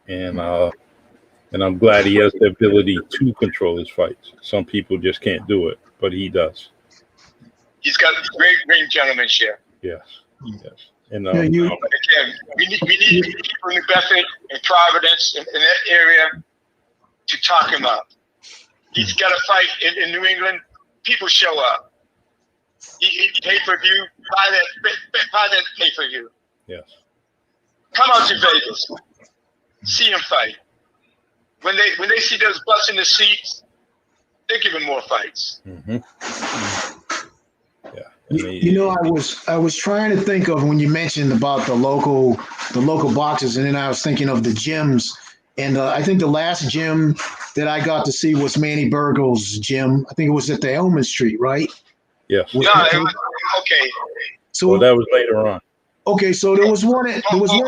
and I'm glad he has the ability to control his fights. Some people just can't do it, but he does.
He's got great ring gentlemanship.
Yes, yes. And
but again, we need people in New Bedford and Providence in that area to talk him up. He's got a fight in New England. People show up. He pay-per-view, buy that pay-per-view.
Yes.
Come out to Vegas. See him fight. When they see those butts in the seats, they're giving more fights.
Mm-hmm.
I was trying to think of when you mentioned about the local boxes, and then I was thinking of the gyms. And I think the last gym that I got to see was Manny Burgos' gym. I think it was at the Elman Street, right?
Yes.
No, it was okay.
So that was later on.
Okay, so there was one.
It was in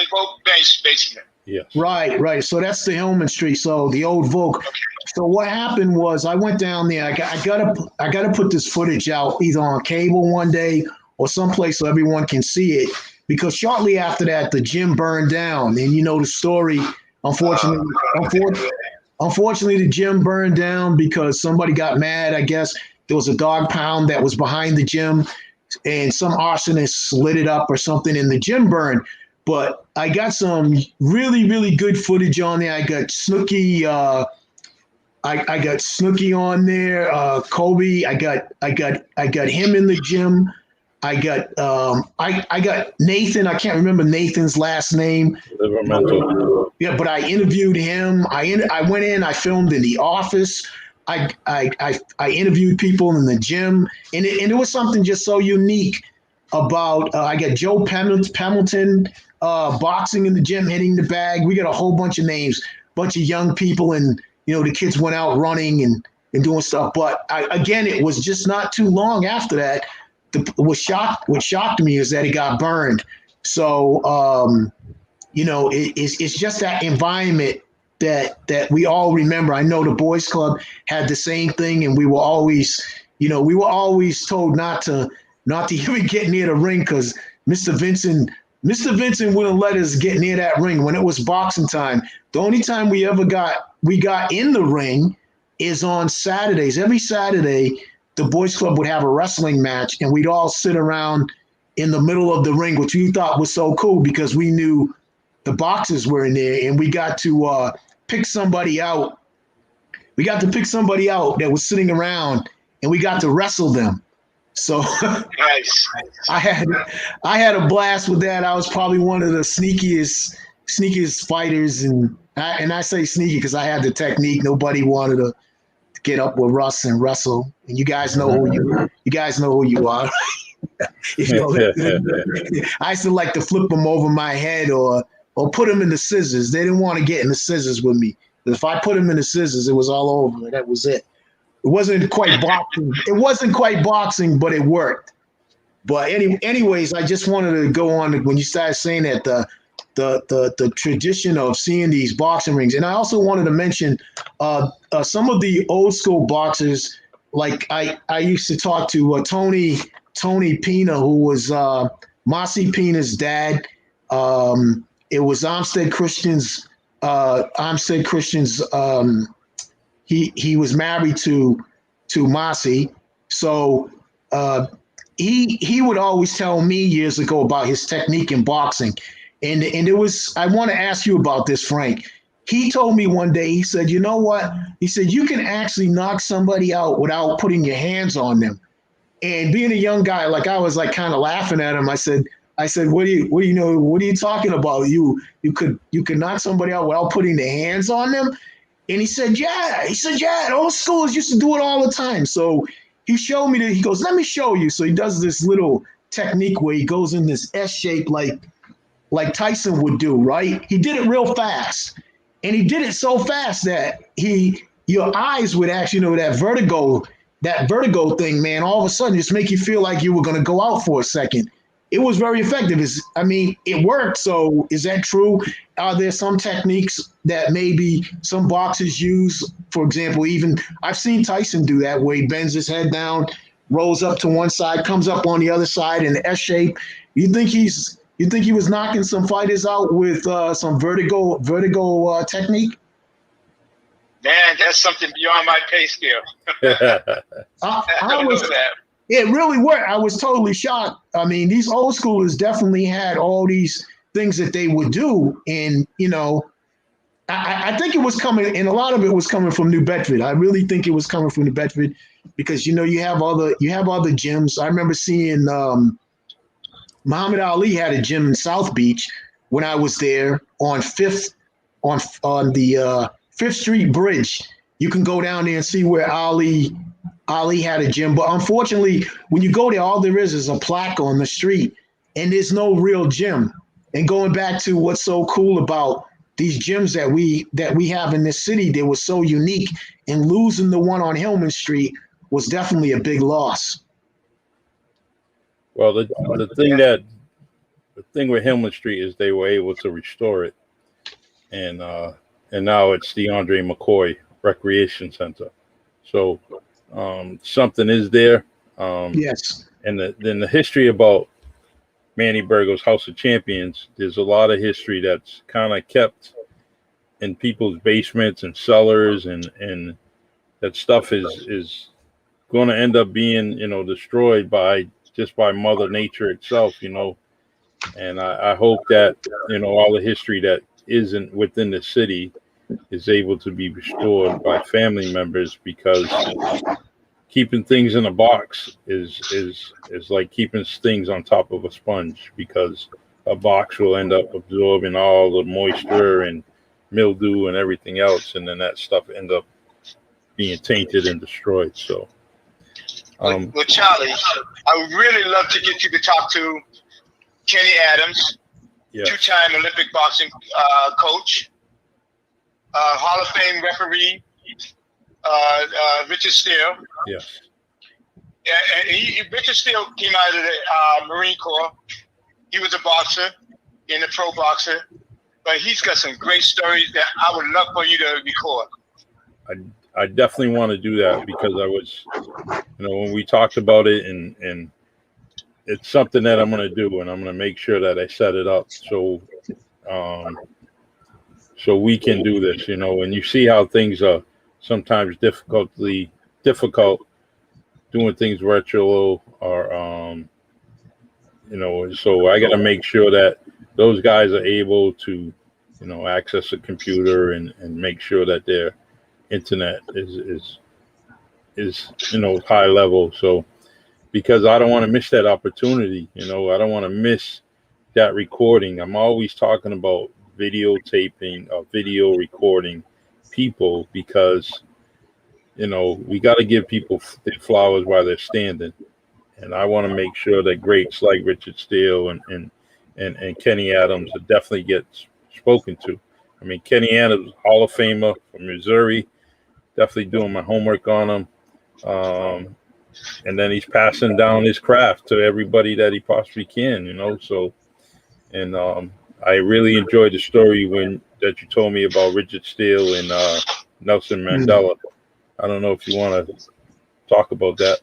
Vogue basement.
Yes.
Right. So that's the Hillman Street. So the old Vogue. Okay. So what happened was I went down there. I gotta put this footage out either on cable one day or someplace so everyone can see it. Because shortly after that, the gym burned down, and you know the story. Unfortunately, the gym burned down because somebody got mad. I guess there was a dog pound that was behind the gym, and some arsonist lit it up or something, and the gym burned. But I got some really, really good footage on there. I got Snooki. I got Snooki on there. Kobe. I got him in the gym. I got Nathan. I can't remember Nathan's last name. Yeah, but I interviewed him. I went in. I filmed in the office. I interviewed people in the gym, and it was something just so unique about. I got Joe Pemilton boxing in the gym, hitting the bag. We got a whole bunch of names, bunch of young people, and the kids went out running and doing stuff. But again, it was just not too long after that. What shocked me is that it got burned. So, it's just that environment that we all remember. I know the Boys Club had the same thing, and we were always told not to even get near the ring because Mr. Vincent wouldn't let us get near that ring when it was boxing time. The only time we got in the ring is on Saturdays. Every Saturday, the Boys Club would have a wrestling match, and we'd all sit around in the middle of the ring, which we thought was so cool because we knew the boxers were in there, and we got to pick somebody out. We got to pick somebody out that was sitting around, and we got to wrestle them. So
nice.
I had a blast with that. I was probably one of the sneakiest fighters, and I say sneaky because I had the technique. Nobody wanted to get up with Russ and wrestle, and you guys know who you are. I used to like to flip them over my head or put them in the scissors. They didn't want to get in the scissors with me. If I put them in the scissors, it was all over. That was it. It wasn't quite boxing. But it worked. But anyways, I just wanted to go on when you started saying that the tradition of seeing these boxing rings, and I also wanted to mention some of the old school boxers. Like I used to talk to Tony Pina, who was Marcy Pina's dad. It was Armstead Christian's. He was married to Marcy, so he would always tell me years ago about his technique in boxing, and it was. I want to ask you about this, Frank. He told me one day. He said, "You know what?" He said, "You can actually knock somebody out without putting your hands on them." And being a young guy, like I was like kind of laughing at him. I said, what are you talking about? You could knock somebody out without putting their hands on them? And he said, yeah, old schools used to do it all the time. So he showed me he goes, let me show you. So he does this little technique where he goes in this S shape like Tyson would do, right? He did it real fast. And he did it so fast that your eyes would actually, that vertigo thing, man, all of a sudden just make you feel like you were going to go out for a second. It was very effective. It worked. So is that true? Are there some techniques that maybe some boxers use? For example, even I've seen Tyson do that where he bends his head down, rolls up to one side, comes up on the other side in the S shape. You think he was knocking some fighters out with some vertigo technique?
Man, that's something beyond my pay scale.
I was that. It really worked. I was totally shocked. I mean, these old schoolers definitely had all these things that they would do. And, I think it was coming, and a lot of it was coming from New Bedford. I really think it was coming from New Bedford because you have all the gyms. I remember seeing Muhammad Ali had a gym in South Beach when I was there on the Fifth Street Bridge. You can go down there and see where Ali had a gym. But unfortunately, when you go there, all there is a plaque on the street, and there's no real gym. And going back to what's so cool about these gyms that we have in this city, they were so unique, and losing the one on Hillman Street was definitely a big loss.
Well, the thing with Hillman Street is they were able to restore it, and now it's the Andre McCoy Recreation Center. So something is there.
Yes.
And then the history about Manny Burgo's House of Champions, there's a lot of history that's kind of kept in people's basements and cellars, and that stuff is going to end up being, destroyed by Mother Nature itself, And I hope that, all the history that isn't within the city is able to be restored by family members, because keeping things in a box is like keeping things on top of a sponge, because a box will end up absorbing all the moisture and mildew and everything else, and then that stuff ends up being tainted and destroyed. So
well, Charlie, I would really love to get you to talk to Kenny Adams,
yes.
Two-time Olympic boxing coach, Hall of Fame referee, Richard Steele.
Yes.
And Richard Steele came out of the Marine Corps. He was a boxer, in a pro boxer, but he's got some great stories that I would love for you to record.
I definitely want to do that, because I was, when we talked about it, and it's something that I'm going to do, and I'm going to make sure that I set it up so we can do this, and you see how things are sometimes difficult doing things virtual, or so I got to make sure that those guys are able to access a computer and make sure that their internet is high level. So because I don't want to miss that opportunity, I don't want to miss that recording. I'm always talking about videotaping or video recording people, because we got to give people their flowers while they're standing, and I want to make sure that greats like Richard Steele and Kenny Adams definitely get spoken to. I mean, Kenny Adams, Hall of Famer from Missouri, definitely doing my homework on him, and then he's passing down his craft to everybody that he possibly can, So, and I really enjoyed the story that you told me about Richard Steele and Nelson Mandela. I don't know if you want to talk about that.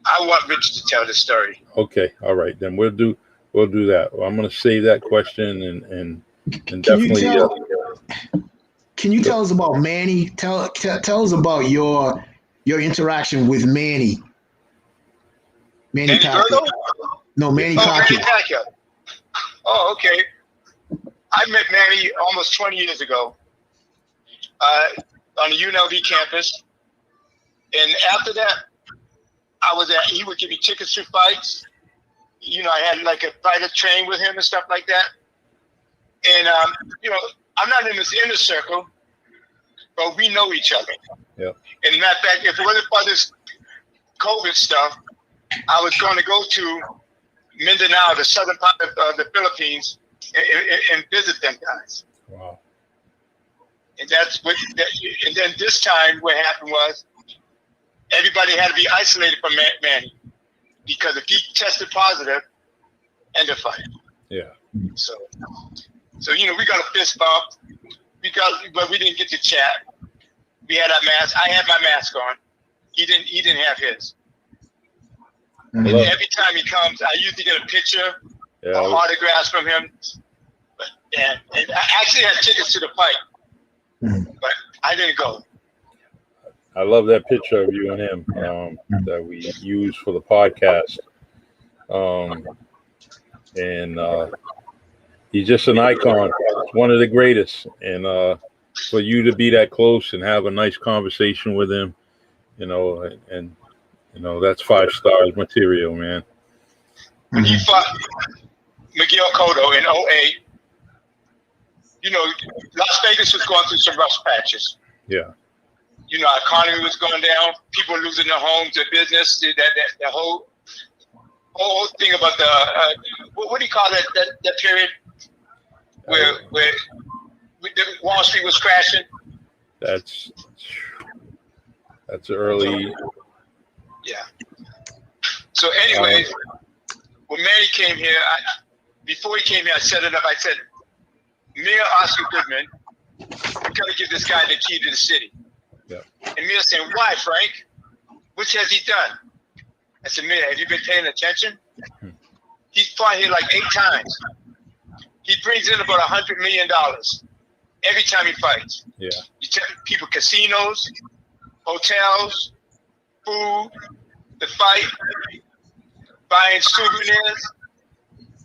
I want Richard to tell the story.
Okay, all right, then we'll do that. Well, I'm going to save that question and definitely.
Can you tell us about Manny? Tell us about your interaction with Manny. Manny Pacquiao. No, Manny Pacquiao.
Manny Pacquiao. Oh, okay. I met Manny almost 20 years ago on the UNLV campus, and after that, he would give me tickets to fights. I had like a fighter train with him and stuff like that. And I'm not in this inner circle, but we know each other.
Yeah.
And matter of fact, if it wasn't for this COVID stuff, I was going to go to Mindanao, the southern part of the Philippines, and visit them guys.
Wow.
And and then this time what happened was everybody had to be isolated from Manny, because if he tested positive, end of fight.
Yeah.
So we got a fist bump. But we didn't get to chat. We had our mask. I had my mask on. He didn't have his. And every time he comes, I usually get a picture or autographs from him. And I actually had tickets to the fight, but I didn't go.
I love that picture of you and him that we use for the podcast. He's just an icon. One of the greatest. And for you to be that close and have a nice conversation with him, and that's 5 stars material, man.
When he fought Miguel Cotto in 08, Las Vegas was going through some rough patches.
Yeah.
Our economy was going down. People were losing their homes, their business. That whole thing about the what do you call that period where Wall Street was crashing?
That's early.
Yeah. So, anyways, when Manny came here, before he came here, I set it up. I said, Mayor Oscar Goodman, we got to give this guy the key to the city.
Yeah.
And Mayor saying, why, Frank? What has he done? I said, Mayor, have you been paying attention? He's fought here like 8 times. He brings in about $100 million every time he fights.
Yeah.
You tell people casinos, hotels, food, the fight, buying souvenirs.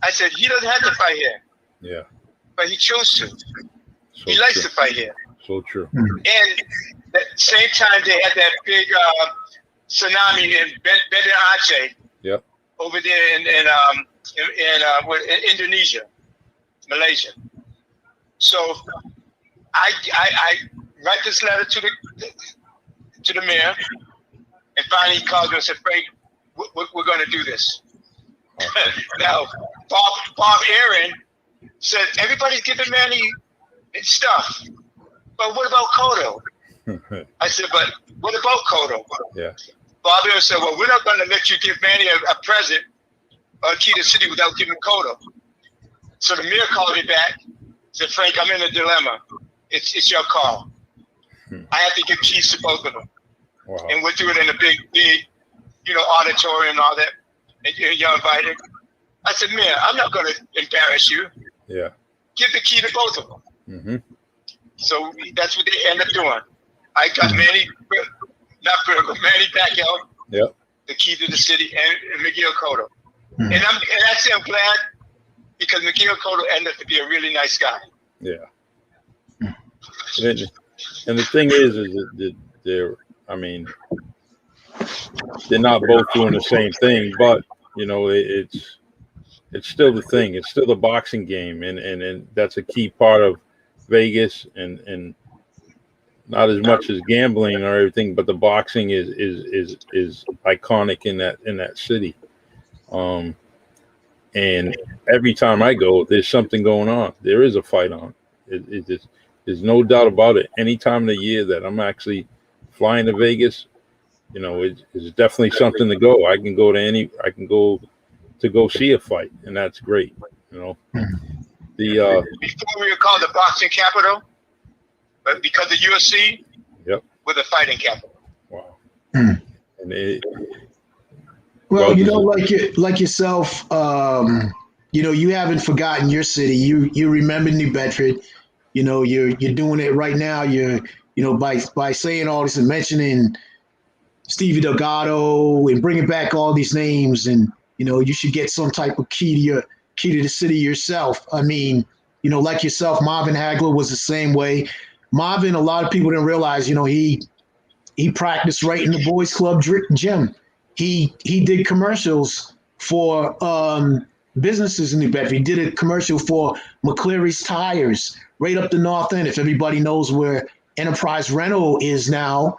I said, he doesn't have to fight here.
Yeah.
But he chose to.
So
He likes
true.
to fight here.
So true.
And at the same time, they had that big tsunami in Banda Aceh.
Yep.
Over there in Indonesia, Malaysia. So I write this letter to the mayor, and finally he calls me and said, Frank, we're going to do this. Now, Bob Aaron said, everybody's giving Manny stuff, but what about Cotto? I said, but what about Cotto?
Yeah.
Bob Aaron said, well, we're not going to let you give Manny a present or a key to the city without giving Cotto. So the mayor called me back, said, Frank, I'm in a dilemma. It's your call. I have to give keys to both of them.
Wow.
And we'll do it in a big, auditorium and all that. And you're invited. I said, Mayor, I'm not going to embarrass you.
Yeah.
Give the key to both of them.
Mm-hmm.
So that's what they end up doing. I got Manny Pacquiao,
Yep.
the key to the city, and Miguel Cotto. And I'm glad because Miguel Cotto ended up to be a really nice guy.
Yeah. And the thing is that they're not both doing the same thing, but it's still the thing. It's still the boxing game, and that's a key part of Vegas, and not as much as gambling or everything, but the boxing is iconic in that city. And every time I go, there's something going on. There is a fight on. There's no doubt about it. Any time of the year that I'm actually flying to Vegas, it's definitely something to go. I can go to go see a fight, and that's great.
Before we were called the boxing capital, but because of UFC,
yep,
we're the fighting capital.
Wow. And
well, like yourself, you haven't forgotten your city. You remember New Bedford. You're doing it right now. You're by saying all this and mentioning Stevie Delgado and bringing back all these names, and you should get some type of key to the city yourself. I mean, like yourself, Marvin Hagler was the same way. Marvin, a lot of people didn't realize, he practiced right in the boys' club gym. He did commercials for businesses in New Bedford. He did a commercial for McCleary's Tires right up the north end. If everybody knows where Enterprise Rental is now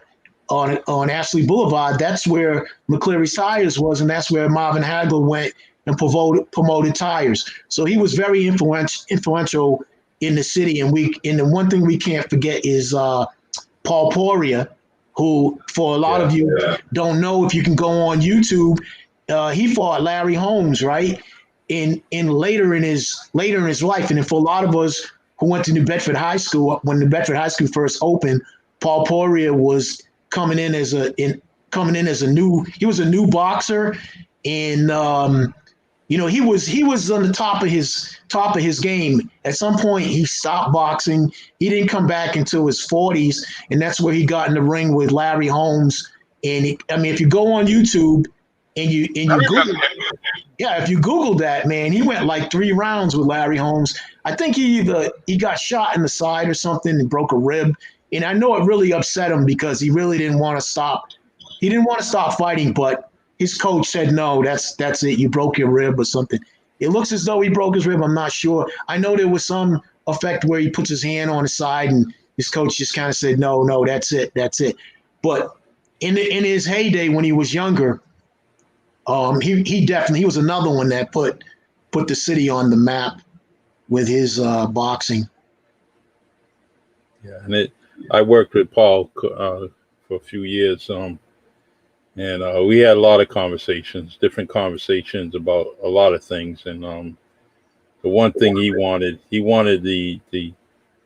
on Ashley Boulevard, that's where McCleary's Tires was, and that's where Marvin Hagler went and promoted tires. So he was very influential in the city. And the one thing we can't forget is Paul Poirier, who, for a lot of you don't know, if you can go on YouTube, he fought Larry Holmes, right? In later in his life. And then for a lot of us who went to New Bedford High School, when New Bedford High School first opened, Paul Poirier was coming in as a new boxer, and he was on the top of his game. At some point, he stopped boxing. He didn't come back until his 40s, and that's where he got in the ring with Larry Holmes. And if you go on YouTube and you Google, if you Google that, man, he went like 3 rounds with Larry Holmes. I think he got shot in the side or something and broke a rib. And I know it really upset him because he really didn't want to stop. He didn't want to stop fighting, but his coach said, no, that's it. You broke your rib or something. It looks as though he broke his rib. I'm not sure. I know there was some effect where he puts his hand on his side and his coach just kind of said, no, that's it. But in his heyday when he was younger, he was another one that put the city on the map with his boxing.
Yeah, and I worked with Paul for a few years, and we had a lot of different conversations about a lot of things. And the one thing he wanted the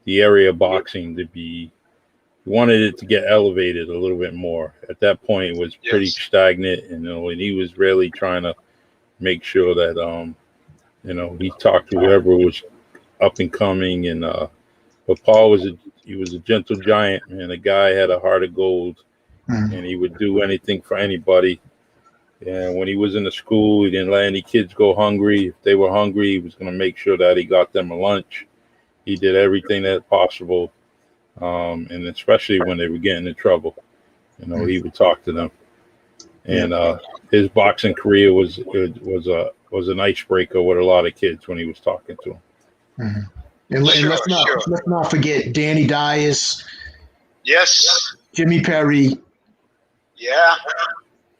area of boxing to be. He wanted it to get elevated a little bit more. At that point, it was pretty stagnant, and he was really trying to make sure that he talked to whoever was up and coming. And but Paul was a gentle giant, man. The guy had a heart of gold, and he would do anything for anybody. And when he was in the school, he didn't let any kids go hungry. If they were hungry, he was going to make sure that he got them a lunch. He did everything that possible. And especially when they were getting in trouble, he would talk to them. And his boxing career was an icebreaker with a lot of kids when he was talking to them.
Mm-hmm. And let's not forget Danny Dias.
Yes.
Jimmy Perry.
Yeah.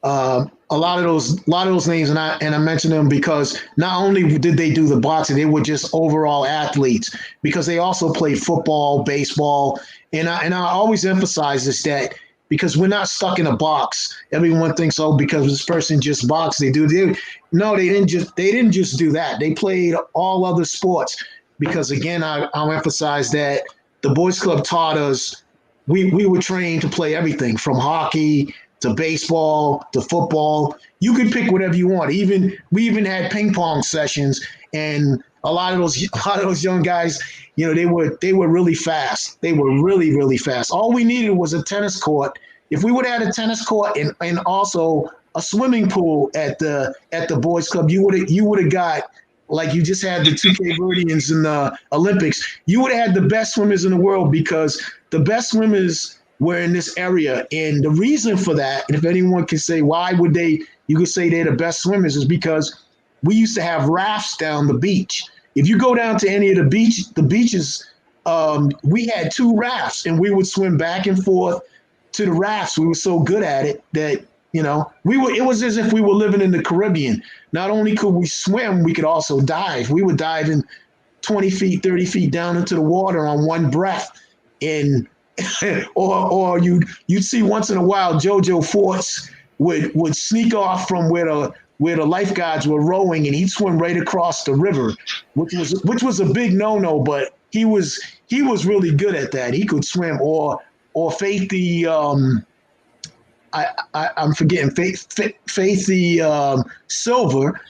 A lot of those names, and I mention them because not only did they do the boxing, they were just overall athletes because they also played football, baseball, and I always emphasize this that because we're not stuck in a box. Everyone thinks, oh, because this person just boxed, they no, they didn't just do that. They played all other sports because again, I'll emphasize that the Boys Club taught us we were trained to play everything from hockey to baseball, to football. You could pick whatever you want. We even had ping pong sessions, and a lot of those young guys, they were really fast. They were really, really fast. All we needed was a tennis court. If we would have had a tennis court and also a swimming pool at the Boys Club, you would have got, like you just had the 2K Verdians in the Olympics. You would have had the best swimmers in the world because the best swimmers were in this area. And the reason for that, and if anyone can say why you could say they're the best swimmers, is because we used to have rafts down the beach. If you go down to any of the beaches, we had 2 rafts and we would swim back and forth to the rafts. We were so good at it that, it was as if we were living in the Caribbean. Not only could we swim, we could also dive. We would dive in 20 feet, 30 feet down into the water on one breath. And or you'd see once in a while JoJo Forts would sneak off from where the lifeguards were rowing, and he'd swim right across the river, which was a big no-no, but he was really good at that. He could swim. Or Faith I'm forgetting Faith Silver.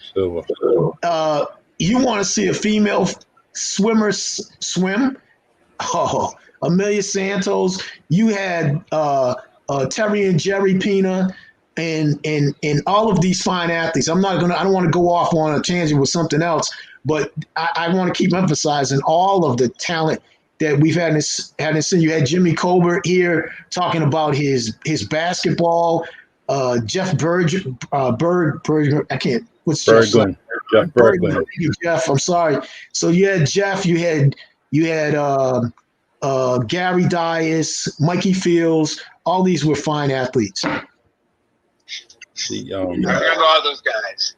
You want to see a female swimmer swim? Oh, Amelia Santos. You had Terry and Jerry Pina, and all of these fine athletes. I don't want to go off on a tangent with something else, but I want to keep emphasizing all of the talent that we've had in this scene. You had Jimmy Colbert here talking about his basketball. Jeff Berg, I can't. What's Jeff's name?
Jeff Berglund.
Jeff, I'm sorry. So you had Jeff. You had Gary Dias, Mikey Fields. All these were fine athletes.
I remember all those guys.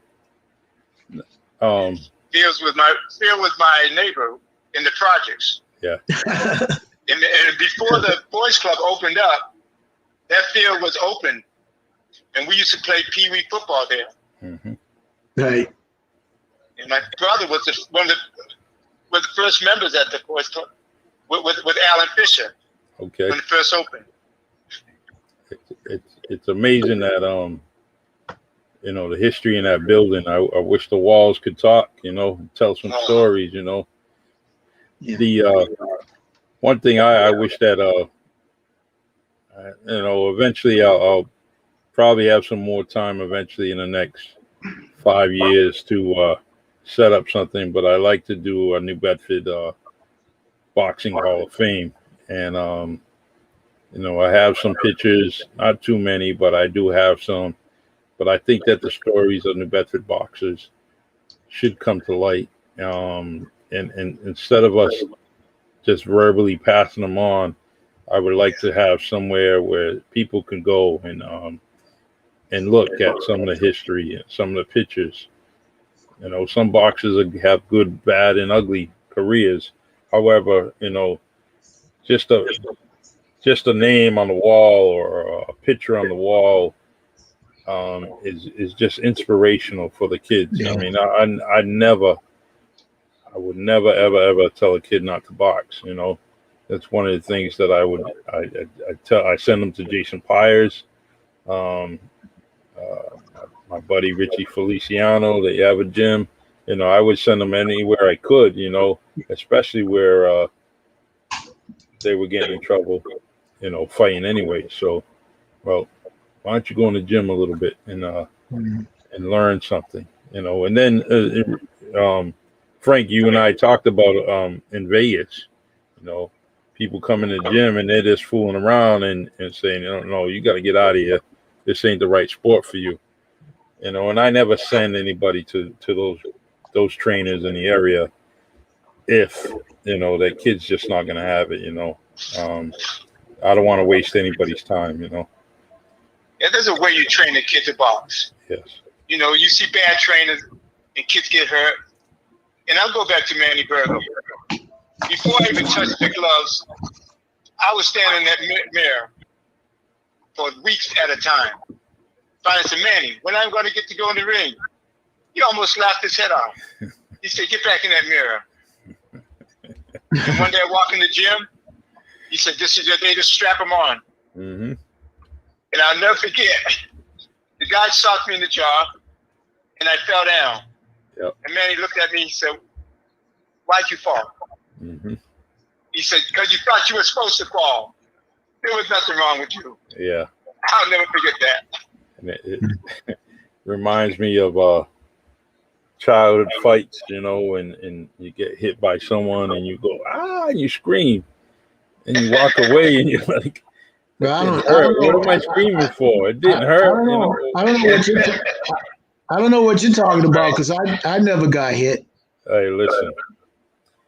Fields was my neighbor in the projects.
Yeah.
and before the Boys Club opened up, that field was open, and we used to play Pee Wee football there.
Mm-hmm.
Right.
And my brother was the first members at the Boys Club with Alan Fisher.
Okay.
When it first opened.
It's amazing that the history in that building. I wish the walls could talk, tell some stories, Yeah. The one thing I wish that eventually I'll probably have some more time eventually in the next 5 years to set up something, but I like to do a New Bedford Boxing Hall of Fame. And, I have some pictures, not too many, but I do have some. But I think that the stories of New Bedford boxers should come to light. And instead of us just verbally passing them on, I would like to have somewhere where people can go and look at some of the history and some of the pictures. Some boxers have good, bad, and ugly careers. However, just a name on the wall or a picture on the wall is just inspirational for the kids.
Yeah.
I mean, I would never ever tell a kid not to box. That's one of the things that I send them to Jason Pyers, my buddy Richie Feliciano, the Avid Gym. I would send them anywhere I could, especially where they were getting in trouble, fighting anyway. So, well, why don't you go in the gym a little bit and learn something, And then, Frank, you and I talked about in Vegas, people come in the gym and they're just fooling around and saying, no, you got to get out of here. This ain't the right sport for you, And I never send anybody to those trainers in the area if that kid's just not going to have it. I don't want to waste anybody's time.
Yeah, there's a way you train a kid to box.
Yes.
You see bad trainers and kids get hurt. And I'll go back to Manny Berger. Before I even touched the gloves, I was standing in that mirror for weeks at a time. Finally said, Manny, when I'm going to get to go in the ring? He almost laughed his head off. He said, get back in that mirror. And one day I walked in the gym. He said, this is your day to strap him on.
Mm-hmm.
And I'll never forget, the guy socked me in the jaw, and I fell down.
Yep.
And Manny looked at me and said, why'd you fall?
Mm-hmm.
He said, because you thought you were supposed to fall. There was nothing wrong with you.
Yeah.
I'll never forget that.
And it reminds me of childhood fights, and you get hit by someone and you go, and you scream. And you walk away and you're like,
I don't
what am I screaming for? It didn't hurt.
I don't know what you're talking about because I never got hit.
Hey, listen.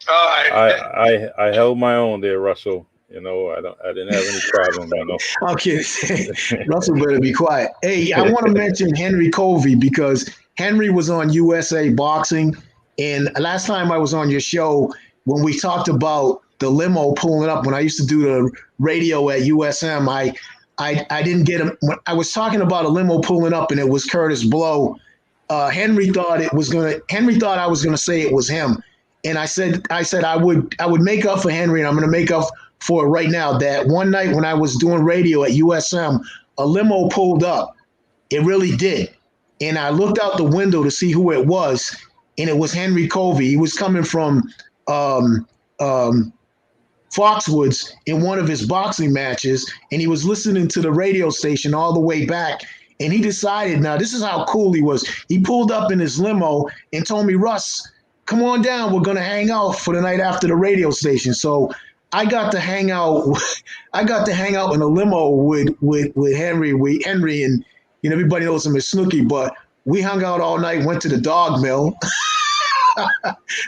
I held my own there, Russell. I didn't have any problem.
Okay, Russell better be quiet. Hey, I want to mention Henry Covey because Henry was on USA Boxing, and last time I was on your show when we talked about the limo pulling up when I used to do the radio at USM, I didn't get him. When I was talking about a limo pulling up and it was Curtis Blow. Henry thought I was gonna say it was him, and I said I would make up for Henry, and I'm gonna make up for it right now. That one night when I was doing radio at USM, a limo pulled up. It really did, and I looked out the window to see who it was, and it was Henry Covey. He was coming from Foxwoods in one of his boxing matches, and he was listening to the radio station all the way back. And he decided, now this is how cool he was. He pulled up in his limo and told me, Russ, come on down. We're going to hang out for the night after the radio station. So I got to hang out. I got to hang out in a limo with Henry, and everybody knows him as Snooky, but we hung out all night, went to the dog mill.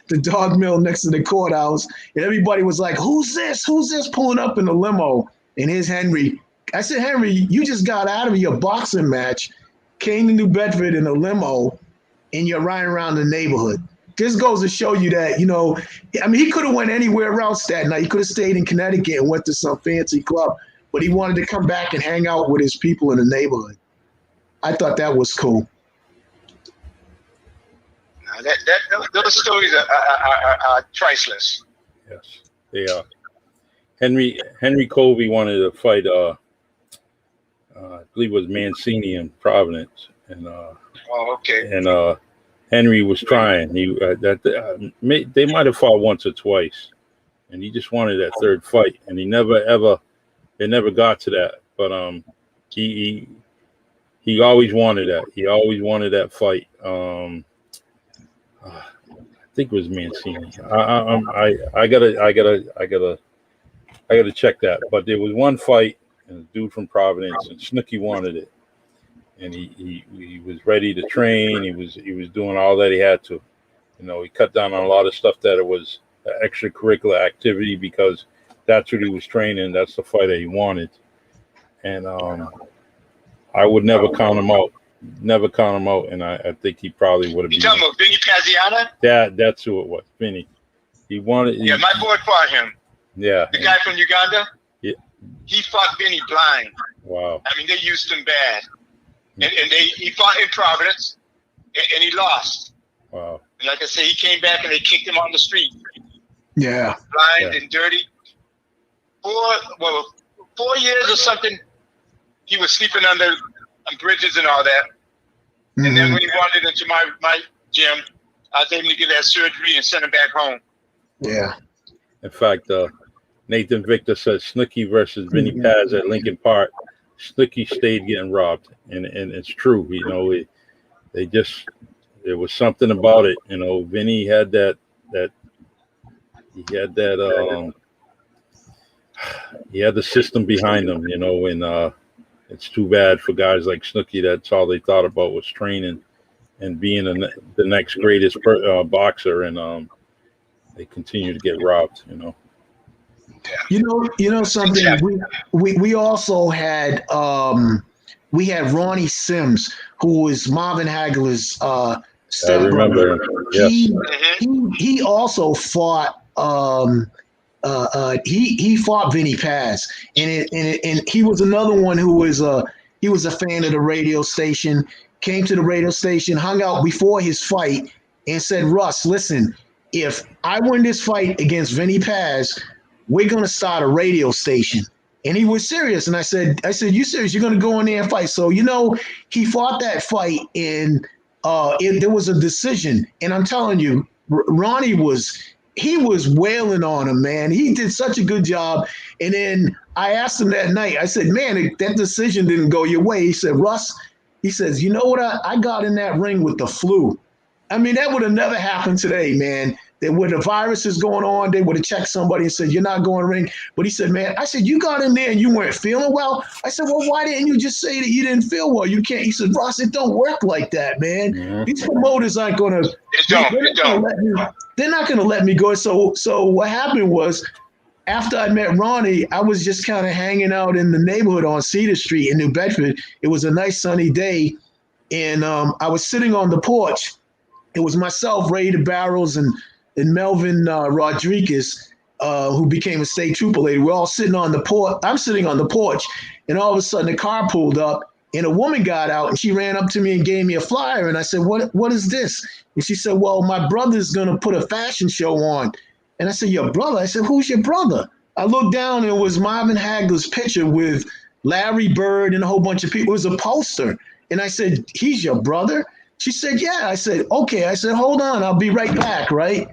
The dog mill next to the courthouse, and everybody was like, who's this pulling up in the limo? And here's Henry. I said, Henry, you just got out of your boxing match, came to New Bedford in a limo, and you're riding around the neighborhood. This goes to show you that, he could have went anywhere else that night. He could have stayed in Connecticut and went to some fancy club, but he wanted to come back and hang out with his people in the neighborhood. I thought that was cool.
Those stories are priceless.
Yes, they are. Henry Covey wanted to fight. I believe it was Mancini in Providence, and
okay.
And Henry was trying. They might have fought once or twice, and he just wanted that third fight, and it never got to that. But he think it was Mancini. I gotta check that. But there was one fight, and a dude from Providence, and Snooki wanted it, and he was ready to train. He was doing all that he had to. You know, he cut down on a lot of stuff that it was extracurricular activity because that's what he was training. That's the fighter he wanted, and I would never count him out. Never count him out, and I think he probably would have.
You talking about Vinny Paziana?
That's who it was, Vinny. He wanted.
Yeah, my boy fought him.
Yeah.
The guy from Uganda.
Yeah.
He fought Vinny blind.
Wow.
I mean, they used him bad, and he fought in Providence, and he lost.
Wow.
And like I say, he came back and they kicked him on the street.
Yeah.
Blind and dirty. 4 years or something. He was sleeping under bridges and all that. Mm-hmm. And then when he wandered into my gym, I was able to get that surgery and send him back home.
Yeah.
In fact, Nathan Victor says Snooki versus Vinny Paz at Lincoln Park. Snooki stayed getting robbed, and it's true. You know, there was something about it. You know, Vinny had that he had the system behind him. You know, and it's too bad for guys like Snooki. That's all they thought about was training and being the next greatest boxer, and they continue to get robbed. You know.
You know something. We also had we had Ronnie Sims, who was Marvin Hagler's stepbrother.
I remember. Yes.
He also fought. He fought Vinny Paz, and he was another one who was he was a fan of the radio station. Came to the radio station, hung out before his fight, and said, "Russ, listen, if I win this fight against Vinny Paz, we're gonna start a radio station." And he was serious. And I said, "You serious? You're gonna go in there and fight?" So he fought that fight, and there was a decision. And I'm telling you, Ronnie was wailing on him, man. He did such a good job. And then I asked him that night. I said, "Man, that decision didn't go your way." He said, "Russ," he says, "You know what? I got in that ring with the flu. I mean, that would have never happened today, man. When the virus is going on, they would have checked somebody and said, 'You're not going to ring.'" But he said, "Man," I said, "You got in there and you weren't feeling well." I said, "Well, why didn't you just say that you didn't feel well? You can't." He said, "Ross, it don't work like that, man.
Mm-hmm.
These promoters aren't going to. They're not going to let me go." So what happened was, after I met Ronnie, I was just kind of hanging out in the neighborhood on Cedar Street in New Bedford. It was a nice sunny day, and I was sitting on the porch. It was myself, Ray the Barrels, and Melvin Rodriguez, who became a state trooper later. We're all sitting on the porch. I'm sitting on the porch, and all of a sudden, a car pulled up, and a woman got out, and she ran up to me and gave me a flyer. And I said, "What is this?" And she said, "Well, my brother's going to put a fashion show on." And I said, "Your brother?" I said, "Who's your brother?" I looked down, and it was Marvin Hagler's picture with Larry Bird and a whole bunch of people. It was a poster. And I said, "He's your brother?" She said, "Yeah." I said, "Okay." I said, "Hold on, I'll be right back," right?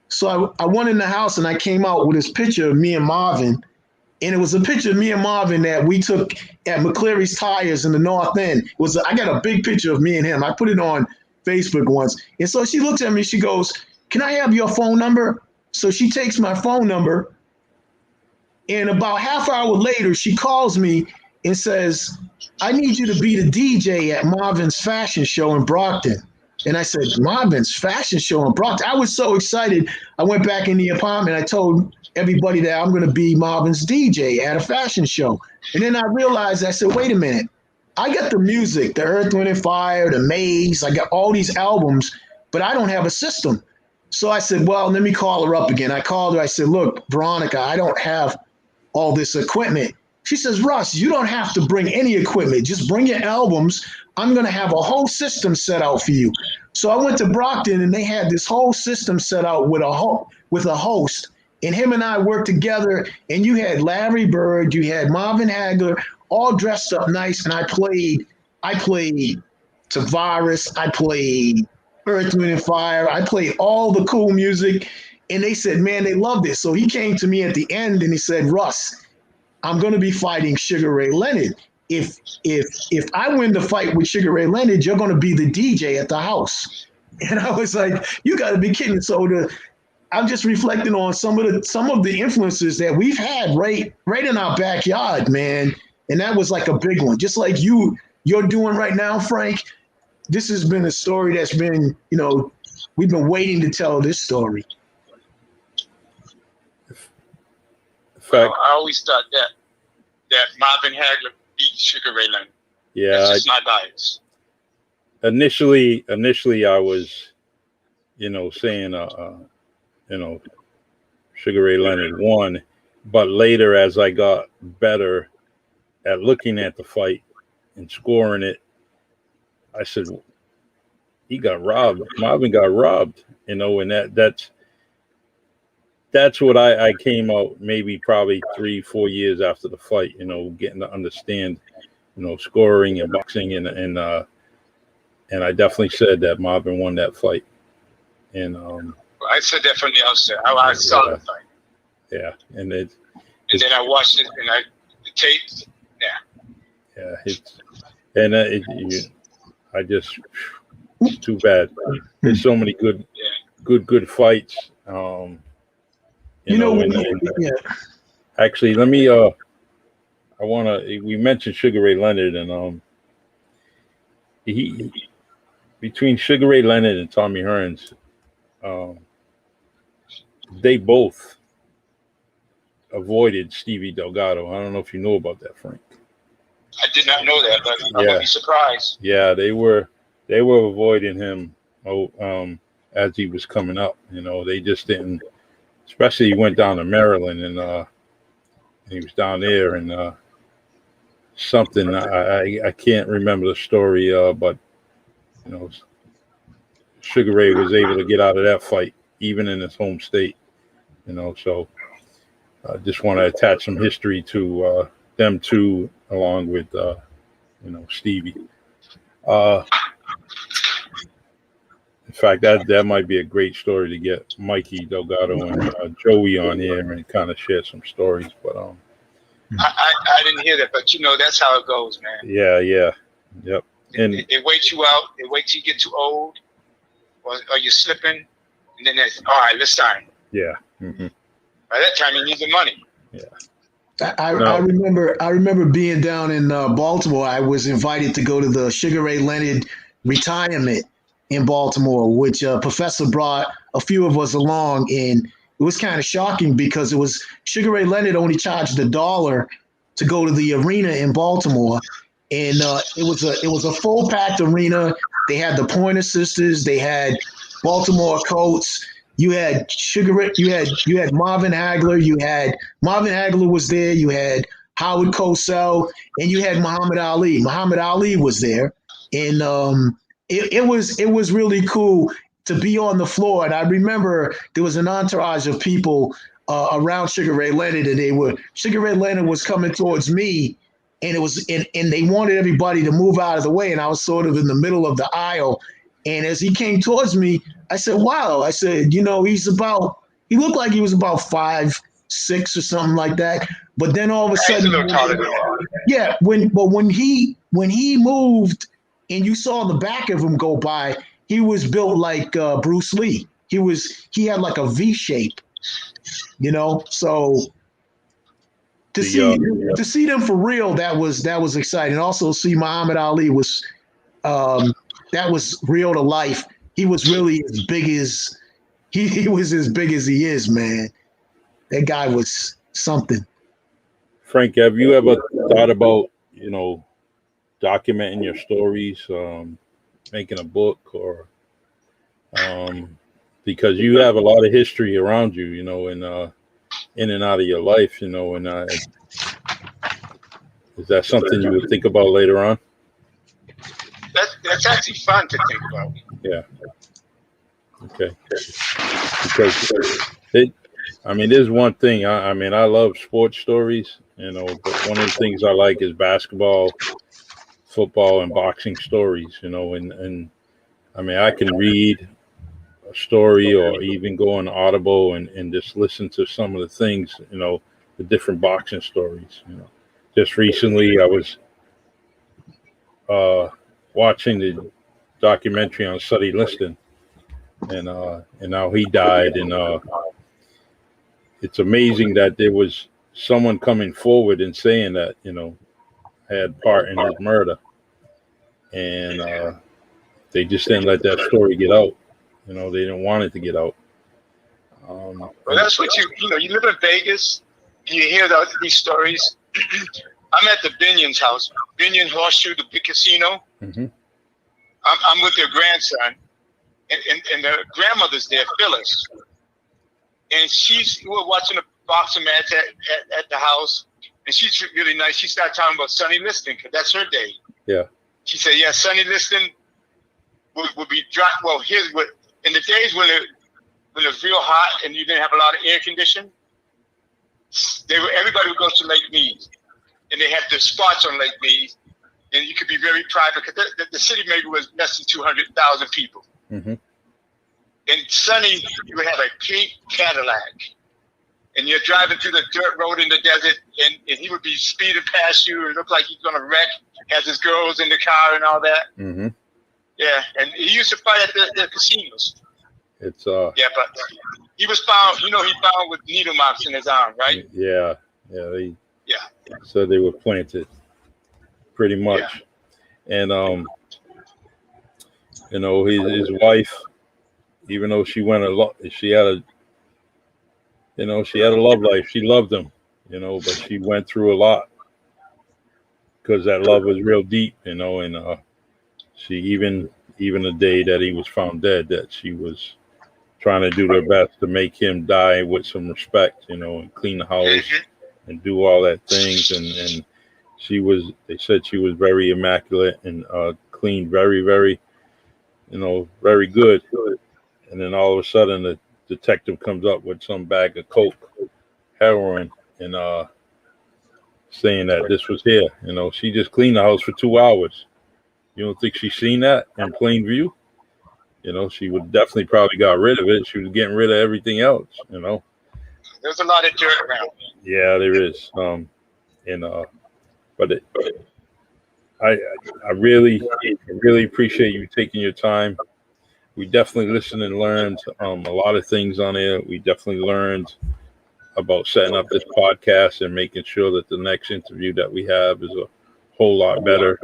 So I went in the house, and I came out with this picture of me and Marvin. And it was a picture of me and Marvin that we took at McCleary's Tires in the North End. I got a big picture of me and him. I put it on Facebook once. And so she looks at me, she goes, "Can I have your phone number?" So she takes my phone number. And about half hour later, she calls me and says, "I need you to be the DJ at Marvin's fashion show in Brockton." And I said, "Marvin's fashion show in Brockton?" I was so excited. I went back in the apartment. I told everybody that I'm going to be Marvin's DJ at a fashion show. And then I realized, I said, wait a minute. I got the music, the Earth, Wind, and Fire, the Maze. I got all these albums, but I don't have a system. So I said, well, let me call her up again. I called her. I said, "Look, Veronica, I don't have all this equipment." She says, "Russ, you don't have to bring any equipment. Just bring your albums. I'm going to have a whole system set out for you." So I went to Brockton, and they had this whole system set out with a host. And him and I worked together, and you had Larry Bird, you had Marvin Hagler, all dressed up nice. And I played Tavares, I played Earth, Wind, and Fire. I played all the cool music. And they said, man, they loved it. So he came to me at the end, and he said, "Russ, I'm going to be fighting Sugar Ray Leonard. If I win the fight with Sugar Ray Leonard, you're going to be the DJ at the house." And I was like, you got to be kidding. So I'm just reflecting on some of the influences that we've had right in our backyard, man. And that was like a big one. Just like you're doing right now, Frank. This has been a story that's been, we've been waiting to tell this story.
Well, I always thought that Marvin Hagler beat Sugar Ray Leonard.
Yeah,
that's just my bias.
Initially, I was, saying, Sugar Ray Leonard won, but later, as I got better at looking at the fight and scoring it, I said, he got robbed. Marvin got robbed, and that's what I came out maybe probably 3-4 years after the fight, getting to understand, scoring and boxing, and I definitely said that Marvin won that fight. And
I said that from the outset. I saw the fight.
Yeah, and then
I watched it and the tapes.
It's too bad. There's so many good fights. Actually, let me. We mentioned Sugar Ray Leonard, and he between Sugar Ray Leonard and Tommy Hearns, they both avoided Stevie Delgado. I don't know if you know about that, Frank.
I did not know that, but I would be surprised.
Yeah, they were avoiding him as he was coming up. They just didn't. Especially he went down to Maryland, and he was down there, and something I can't remember the story, but Sugar Ray was able to get out of that fight even in his home state. So I just want to attach some history to them two, along with Stevie. In fact, that might be a great story to get Mikey Delgado and Joey on here and kind of share some stories. But
I didn't hear that, but that's how it goes, man.
Yeah, yep. And
it waits you out. It waits till you get too old, or you're slipping, and then it's all right. Let's sign.
Yeah. Mm-hmm.
By that time, you need the money.
Yeah.
I remember being down in Baltimore. I was invited to go to the Sugar Ray Leonard retirement in Baltimore, which Professor brought a few of us along, and it was kind of shocking because it was Sugar Ray Leonard only charged $1 to go to the arena in Baltimore, and it was a full packed arena. They had the Pointer Sisters, they had Baltimore Colts. You had you had Marvin Hagler. Marvin Hagler was there. You had Howard Cosell, and you had Muhammad Ali. Muhammad Ali was there, and it was really cool to be on the floor. And I remember there was an entourage of people around Sugar Ray Leonard, and Sugar Ray Leonard was coming towards me, and and they wanted everybody to move out of the way, and I was sort of in the middle of the aisle. And as he came towards me, I said, wow. I said, he looked like he was about 5'6" or something like that. But then all of a sudden, when he moved and you saw the back of him go by, he was built like Bruce Lee. He had like a V shape, so to see them for real, that was exciting. Also see Muhammad Ali was, that was real to life. He was really as big as he was as big as he is, man. That guy was something.
Frank, have you ever thought about, documenting your stories, making a book, or because you have a lot of history around you, and in and out of your life, and is that something you would think about later on?
That's actually fun to think about.
Yeah. Okay. Because there's one thing. I love sports stories, but one of the things I like is basketball, football, and boxing stories, and I can read a story or even go on Audible and just listen to some of the things, the different boxing stories. Just recently I was watching the documentary on Sonny Liston, and now he died. And it's amazing that there was someone coming forward and saying that, had part in his murder. And they just didn't let that story get out. They didn't want it to get out.
Well, that's what you live in Vegas, and you hear these stories. I'm at the Binion's house, Binion Horseshoe, the big casino.
Mm-hmm.
I'm with their grandson, and their grandmother's there, Phyllis. And we're watching a boxing match at the house, and she's really nice. She started talking about Sonny Liston, because that's her day.
Yeah.
She said, yeah, Sonny Liston would be dropped. Well, here's what, in the days when it was real hot and you didn't have a lot of air conditioning, everybody would go to Lake Mead, and they had the spots on Lake Mead, and you could be very private, because the city maybe was less than 200,000 people.
Mm-hmm.
And Sonny, you would have a pink Cadillac, and you're driving through the dirt road in the desert, and he would be speeding past you, and it looked like he's going to wreck, has his girls in the car and all that.
Mm-hmm.
Yeah, and he used to fight at the casinos.
It's
yeah, but he was found. He found with needle marks in his arm, right?
Yeah. They said they were planted, pretty much. Yeah. And his wife, even though she went she had a love life. She loved him, but she went through a lot because that love was real deep, and she even the day that he was found dead, that she was trying to do their best to make him die with some respect, and clean the house and do all that things. And they said she was very immaculate and clean, very, very, very good. And then all of a sudden the detective comes up with some bag of coke, heroin, and saying that this was here. She just cleaned the house for 2 hours. You don't think she's seen that in plain view? She would definitely probably got rid of it. She was getting rid of everything else,
There's a lot of dirt around.
Yeah, there is. But I really appreciate you taking your time. We definitely listened and learned a lot of things on there. We definitely learned about setting up this podcast and making sure that the next interview that we have is a whole lot better.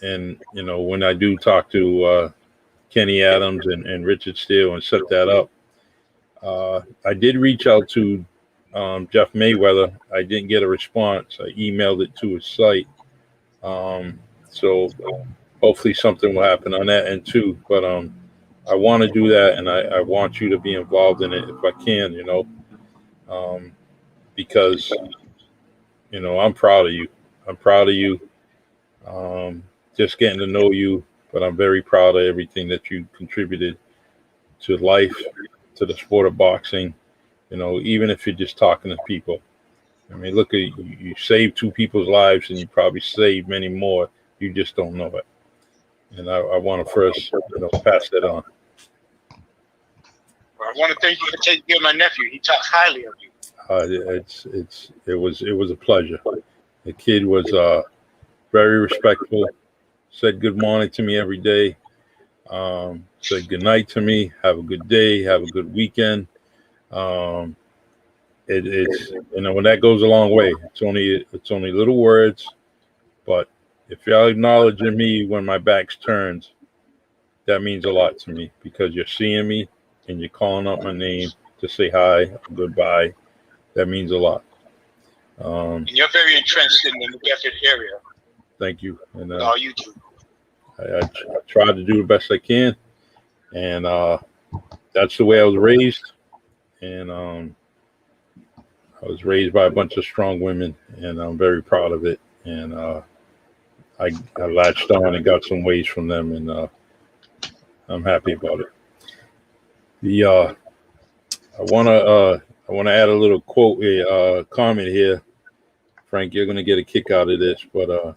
And, when I do talk to Kenny Adams and Richard Steele and set that up, I did reach out to Jeff Mayweather. I didn't get a response. I emailed it to his site. So hopefully something will happen on that end too. But I want to do that, and I want you to be involved in it if I can, because, I'm proud of you. I'm proud of you. Just getting to know you, but I'm very proud of everything that you contributed to life, to the sport of boxing, even if you're just talking to people. I mean, look, you saved 2 people's lives, and you probably saved many more. You just don't know it. And I want to first, pass that on.
Well, I want to thank you for taking care of my nephew. He talks highly of you.
It was a pleasure. The kid was very respectful. Said good morning to me every day. Said good night to me. Have a good day. Have a good weekend. It's when that goes a long way. It's only little words, but if y'all acknowledging me when my back's turned, that means a lot to me, because you're seeing me and you're calling out my name to say hi, goodbye. That means a lot.
And you're very entrenched in the Bedford area.
Thank you. And
all you do.
I try to do the best I can, and that's the way I was raised. And I was raised by a bunch of strong women, and I'm very proud of it. And I latched on and got some ways from them, and I'm happy about it. I want to add a little quote, comment here. Frank, you're going to get a kick out of this, but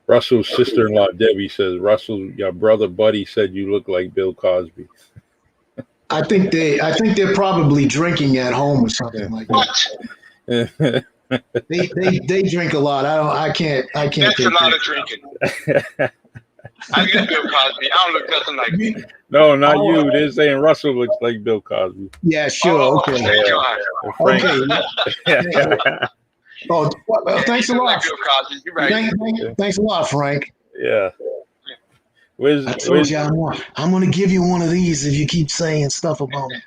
Russell's sister-in-law, Debbie, says, Russell, your brother Buddy said you look like Bill Cosby.
I think they're probably drinking at home or something like that. They drink a lot. I can't.
That's a lot of drinking. I met Bill Cosby. I don't look nothing like him.
No, not you. They're saying Russell looks like Bill Cosby.
Yeah, sure. Okay.
Frank.
Okay. Oh, well, thanks a lot.
Like Bill Cosby. You're right.
Thanks a lot, Frank.
Yeah.
I told you I'm going to give you one of these if you keep saying stuff about me.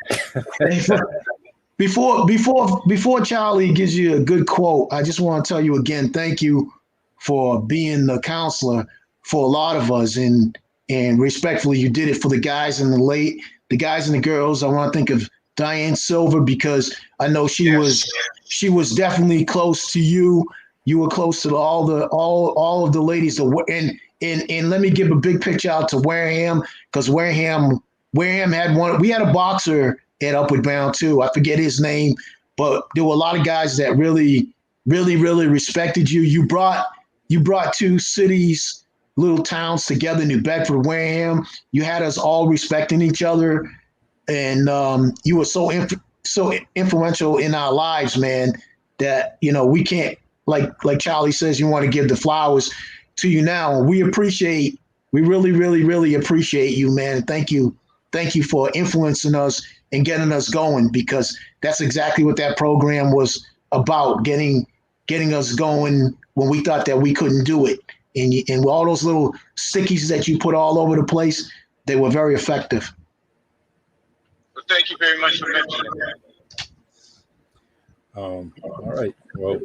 Before Charlie gives you a good quote, I just want to tell you again, thank you for being the counselor for a lot of us, and respectfully, you did it for the guys and the guys and the girls. I want to think of Diane Silver because I know she was definitely close to you. You were close to all of the ladies. And let me give a big picture out to Wareham because Wareham had one. We had a boxer at Upward Bound too. I forget his name, but there were a lot of guys that really, really, really respected you. You brought two cities, little towns together, New Bedford, Wareham. You had us all respecting each other, and you were so influential in our lives, man. That we can't like Charlie says. You want to give the flowers to you now. We really, really, really appreciate you, man. Thank you for influencing us and getting us going, because that's exactly what that program was about, getting us going when we thought that we couldn't do it. And all those little stickies that you put all over the place, they were very effective.
Well, thank you very much for mentioning that.
All right. Well,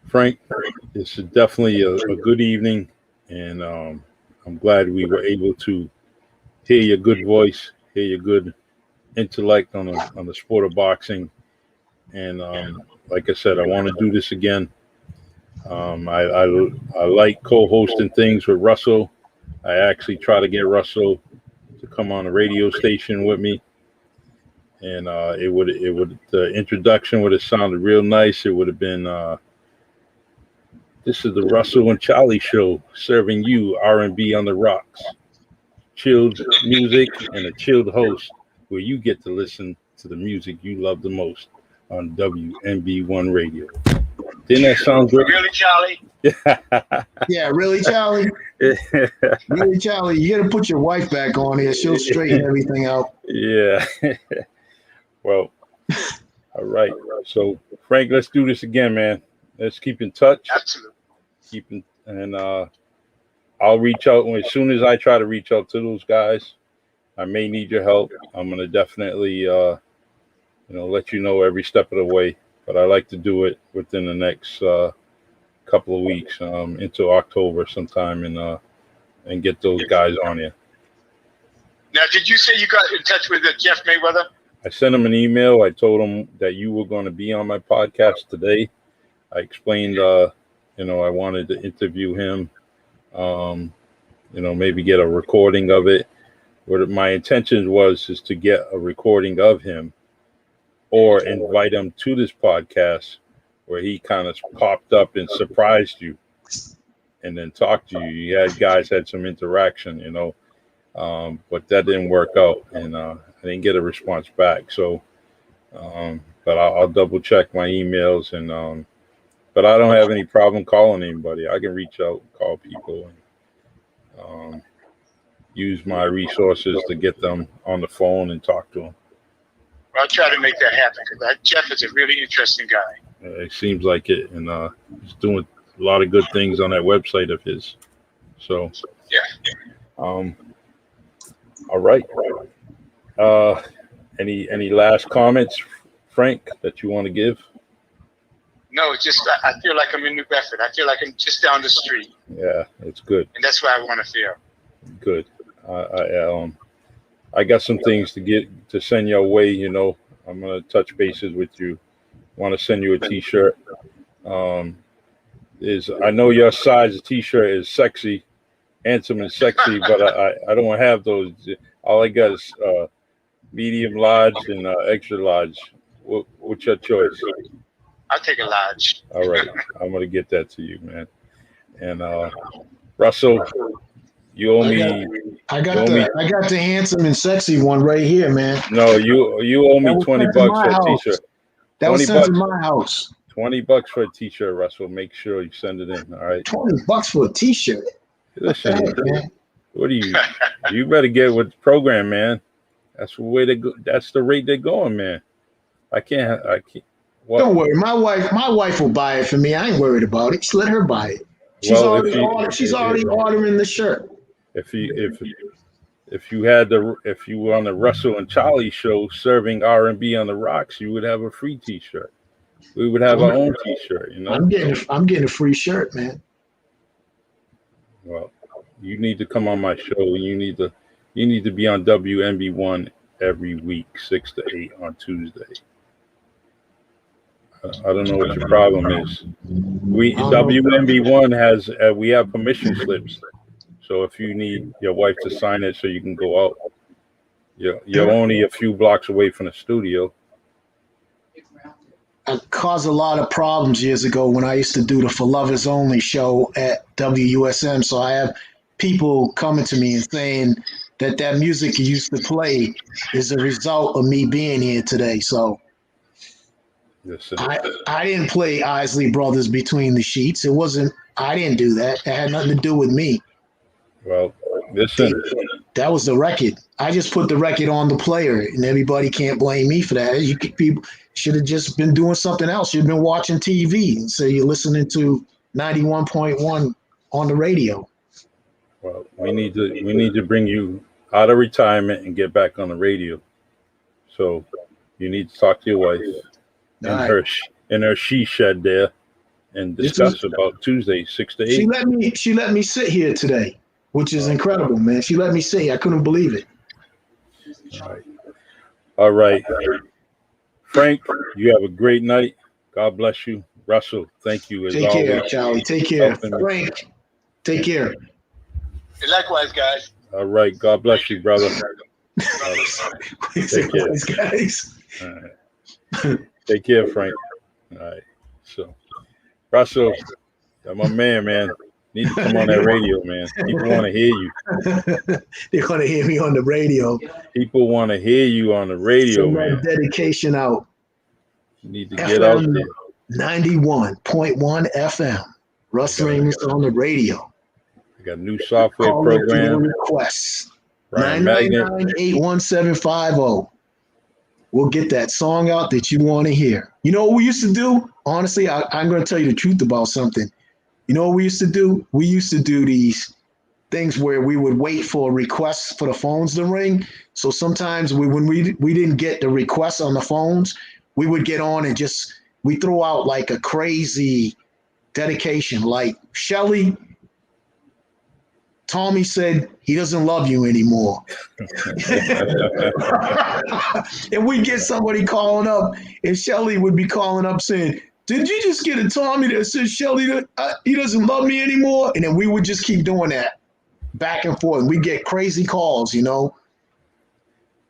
Frank, this is definitely a good evening, and I'm glad we were able to hear your good voice, hear your good intellect on the sport of boxing. And like I said, I want to do this again. I like co-hosting things with Russell. I actually try to get Russell to come on a radio station with me, and the introduction would have sounded real nice. It would have been this is the Russell and Charlie show, serving you R&B on the rocks, chilled music, and a chilled host, where you get to listen to the music you love the most on WNB1 Radio. Didn't that sound great?
Really, Charlie?
Yeah, really, Charlie? Really, Charlie? You got to put your wife back on here. She'll straighten everything out.
Yeah. Well, all right. So, Frank, let's do this again, man. Let's keep in touch.
Absolutely.
I'll reach out as soon as I try to reach out to those guys. I may need your help. I'm gonna definitely, let you know every step of the way. But I like to do it within the next couple of weeks, into October sometime, and get those guys on here.
Now, did you say you got in touch with Jeff Mayweather?
I sent him an email. I told him that you were going to be on my podcast today. I explained, I wanted to interview him, maybe get a recording of it. What my intention is to get a recording of him or invite him to this podcast where he kind of popped up and surprised you and then talked to you. You guys had some interaction, but that didn't work out, and I didn't get a response back. So, but I'll double check my emails, and but I don't have any problem calling anybody. I can reach out, call people, and use my resources to get them on the phone and talk to them.
I'll try to make that happen, because Jeff is a really interesting guy.
It seems like it, and he's doing a lot of good things on that website of his. So,
yeah.
All right. Any last comments, Frank, that you want to give?
No, it's just I feel like I'm in New Bedford. I feel like I'm just down the street.
Yeah, it's good.
And that's where I want to feel.
Good. I got some things to send your way. I'm gonna touch bases with you. Want to send you a T-shirt. I know your size T-shirt is sexy, handsome and sexy, but I don't have those. All I got is medium large and extra large. What's your choice?
I'll take a large.
All right, I'm gonna get that to you, man. And Russell, you owe me.
I got the handsome and sexy one right here, man.
No, you owe me $20 for a T-shirt.
That was sent to my house.
$20 for a T-shirt, Russell. Make sure you send it in. All right.
$20 for a T-shirt.
Listen, what do you? You better get with the program, man. That's the way they go. That's the rate they're going, man. I can't. What?
Don't worry, my wife will buy it for me. I ain't worried about it. Just let her buy it. She's already ordering the shirt.
If you were on the Russell and Charlie show serving R&B on the rocks, you would have a free T-shirt. We would have our own T-shirt. You know,
I'm getting a free shirt, man.
Well, you need to come on my show. You need to be on WMB1 every week, 6 to 8 on Tuesday. I don't know what your problem is. WMB1 has we have permission slips, so if you need your wife to sign it so you can go out, you're only a few blocks away from the studio.
I caused a lot of problems years ago when I used to do the For Lovers Only show at WUSM. So I have people coming to me and saying that music you used to play is a result of me being here today. So.
Listen.
I didn't play Isley Brothers Between the Sheets. I didn't do that. It had nothing to do with me.
Well, listen.
That was the record. I just put the record on the player, and everybody can't blame me for that. People should have just been doing something else. You've been watching TV, and so you're listening to 91.1 on the radio.
Well, we need to bring you out of retirement and get back on the radio. So you need to talk to your wife. In her she shed there and discuss about Tuesday 6 to 8.
She let me sit here today, which is incredible, man. She let me sit. I couldn't believe it.
All right. Frank, you have a great night. God bless you. Russell, thank you as always.
Take care, Charlie. Take care. Frank, take care.
Likewise, guys.
All right. God bless you, brother. Take care.
Guys.
All right. Take care, Frank. All right. So, Russell, you're my man. Need to come on that radio, man. People want to hear you.
They're going to hear me on the radio.
People want to hear you on the radio, man.
Dedication out.
You need to get out there.
91.1 FM. Russ Ramos on the radio.
I got a new software program.
Requests. 999-81750. We'll get that song out that you want to hear. You know what we used to do? Honestly, I'm going to tell you the truth about something. You know what we used to do? We used to do these things where we would wait for requests for the phones to ring. So sometimes when we didn't get the requests on the phones, we would get on and we throw out like a crazy dedication. Like, Shelly, Tommy said he doesn't love you anymore. And we get somebody calling up, and Shelly would be calling up saying, did you just get a Tommy that says Shelly, he doesn't love me anymore? And then we would just keep doing that back and forth. We get crazy calls, you know.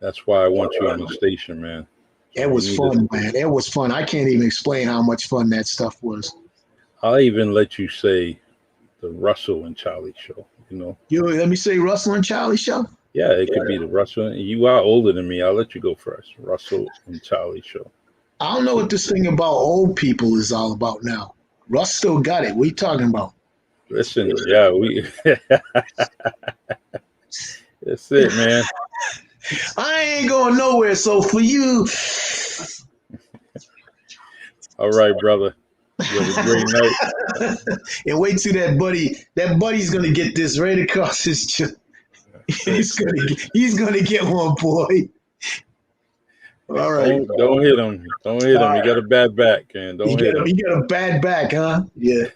That's why I want you on the station, man.
It was fun, man. It was fun. I can't even explain how much fun that stuff was.
I'll even let you say the Russell and Charlie show, you know.
Let me say Russell and Charlie show?
Yeah, it could be the Russell. You are older than me. I'll let you go first. Russell and Charlie show.
I don't know what this thing about old people is all about now. Russ still got it. What are you talking about?
Listen, yeah, that's it, man.
I ain't going nowhere, so for you.
All right, brother. You have a great night.
And wait till that buddy's gonna get this right across his chest. He's gonna get one, boy. All right.
Don't hit him. Don't hit him. He got a bad back, and don't hit him.
He got a bad back, huh? Yeah.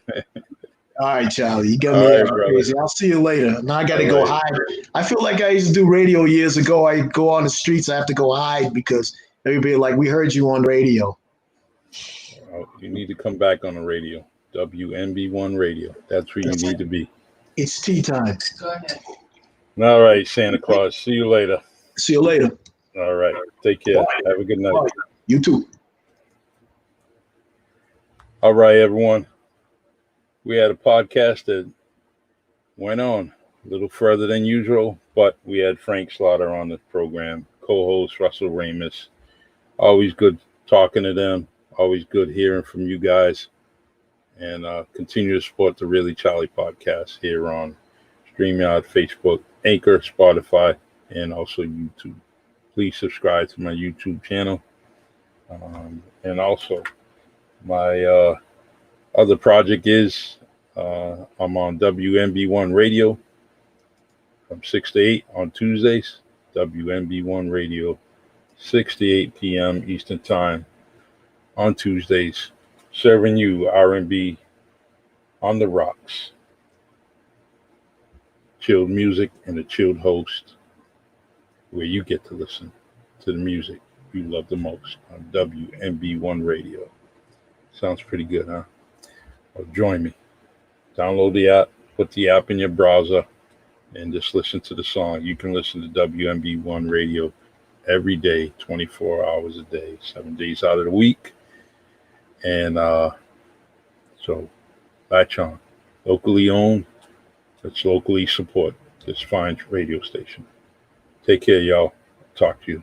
All right, Charlie. You got me crazy. I'll see you later. Now I got to go hide. I feel like I used to do radio years ago. I go on the streets. I have to go hide because everybody like, we heard you on radio.
Oh, you need to come back on the radio. WMB1 radio. That's where you need to be.
It's tea time.
Go ahead.
All right, Santa Claus. See you later.
See you later.
All right. Take care. Bye. Have a good night.
Bye. You too.
All right, everyone. We had a podcast that went on a little further than usual, but we had Frank Slaughter on the program, co-host Russell Ramos. Always good talking to them. Always good hearing from you guys. And continue to support the Really Charlie podcast here on streaming out Facebook, Anchor, Spotify, and also YouTube. Please subscribe to my YouTube channel. And also, my other project is I'm on WMB1 Radio from 6 to 8 on Tuesdays. WMB1 Radio, 6 to 8 p.m. Eastern Time on Tuesdays, serving you R&B on the rocks. Chilled music and a chilled host, where you get to listen to the music you love the most on WMB1 Radio. Sounds pretty good, huh? Well, join me. Download the app, put the app in your browser, and just listen to the song. You can listen to WMB1 Radio every day, 24 hours a day, 7 days out of the week. And so latch on. Locally owned. Let's locally support this fine radio station. Take care, y'all. Talk to you.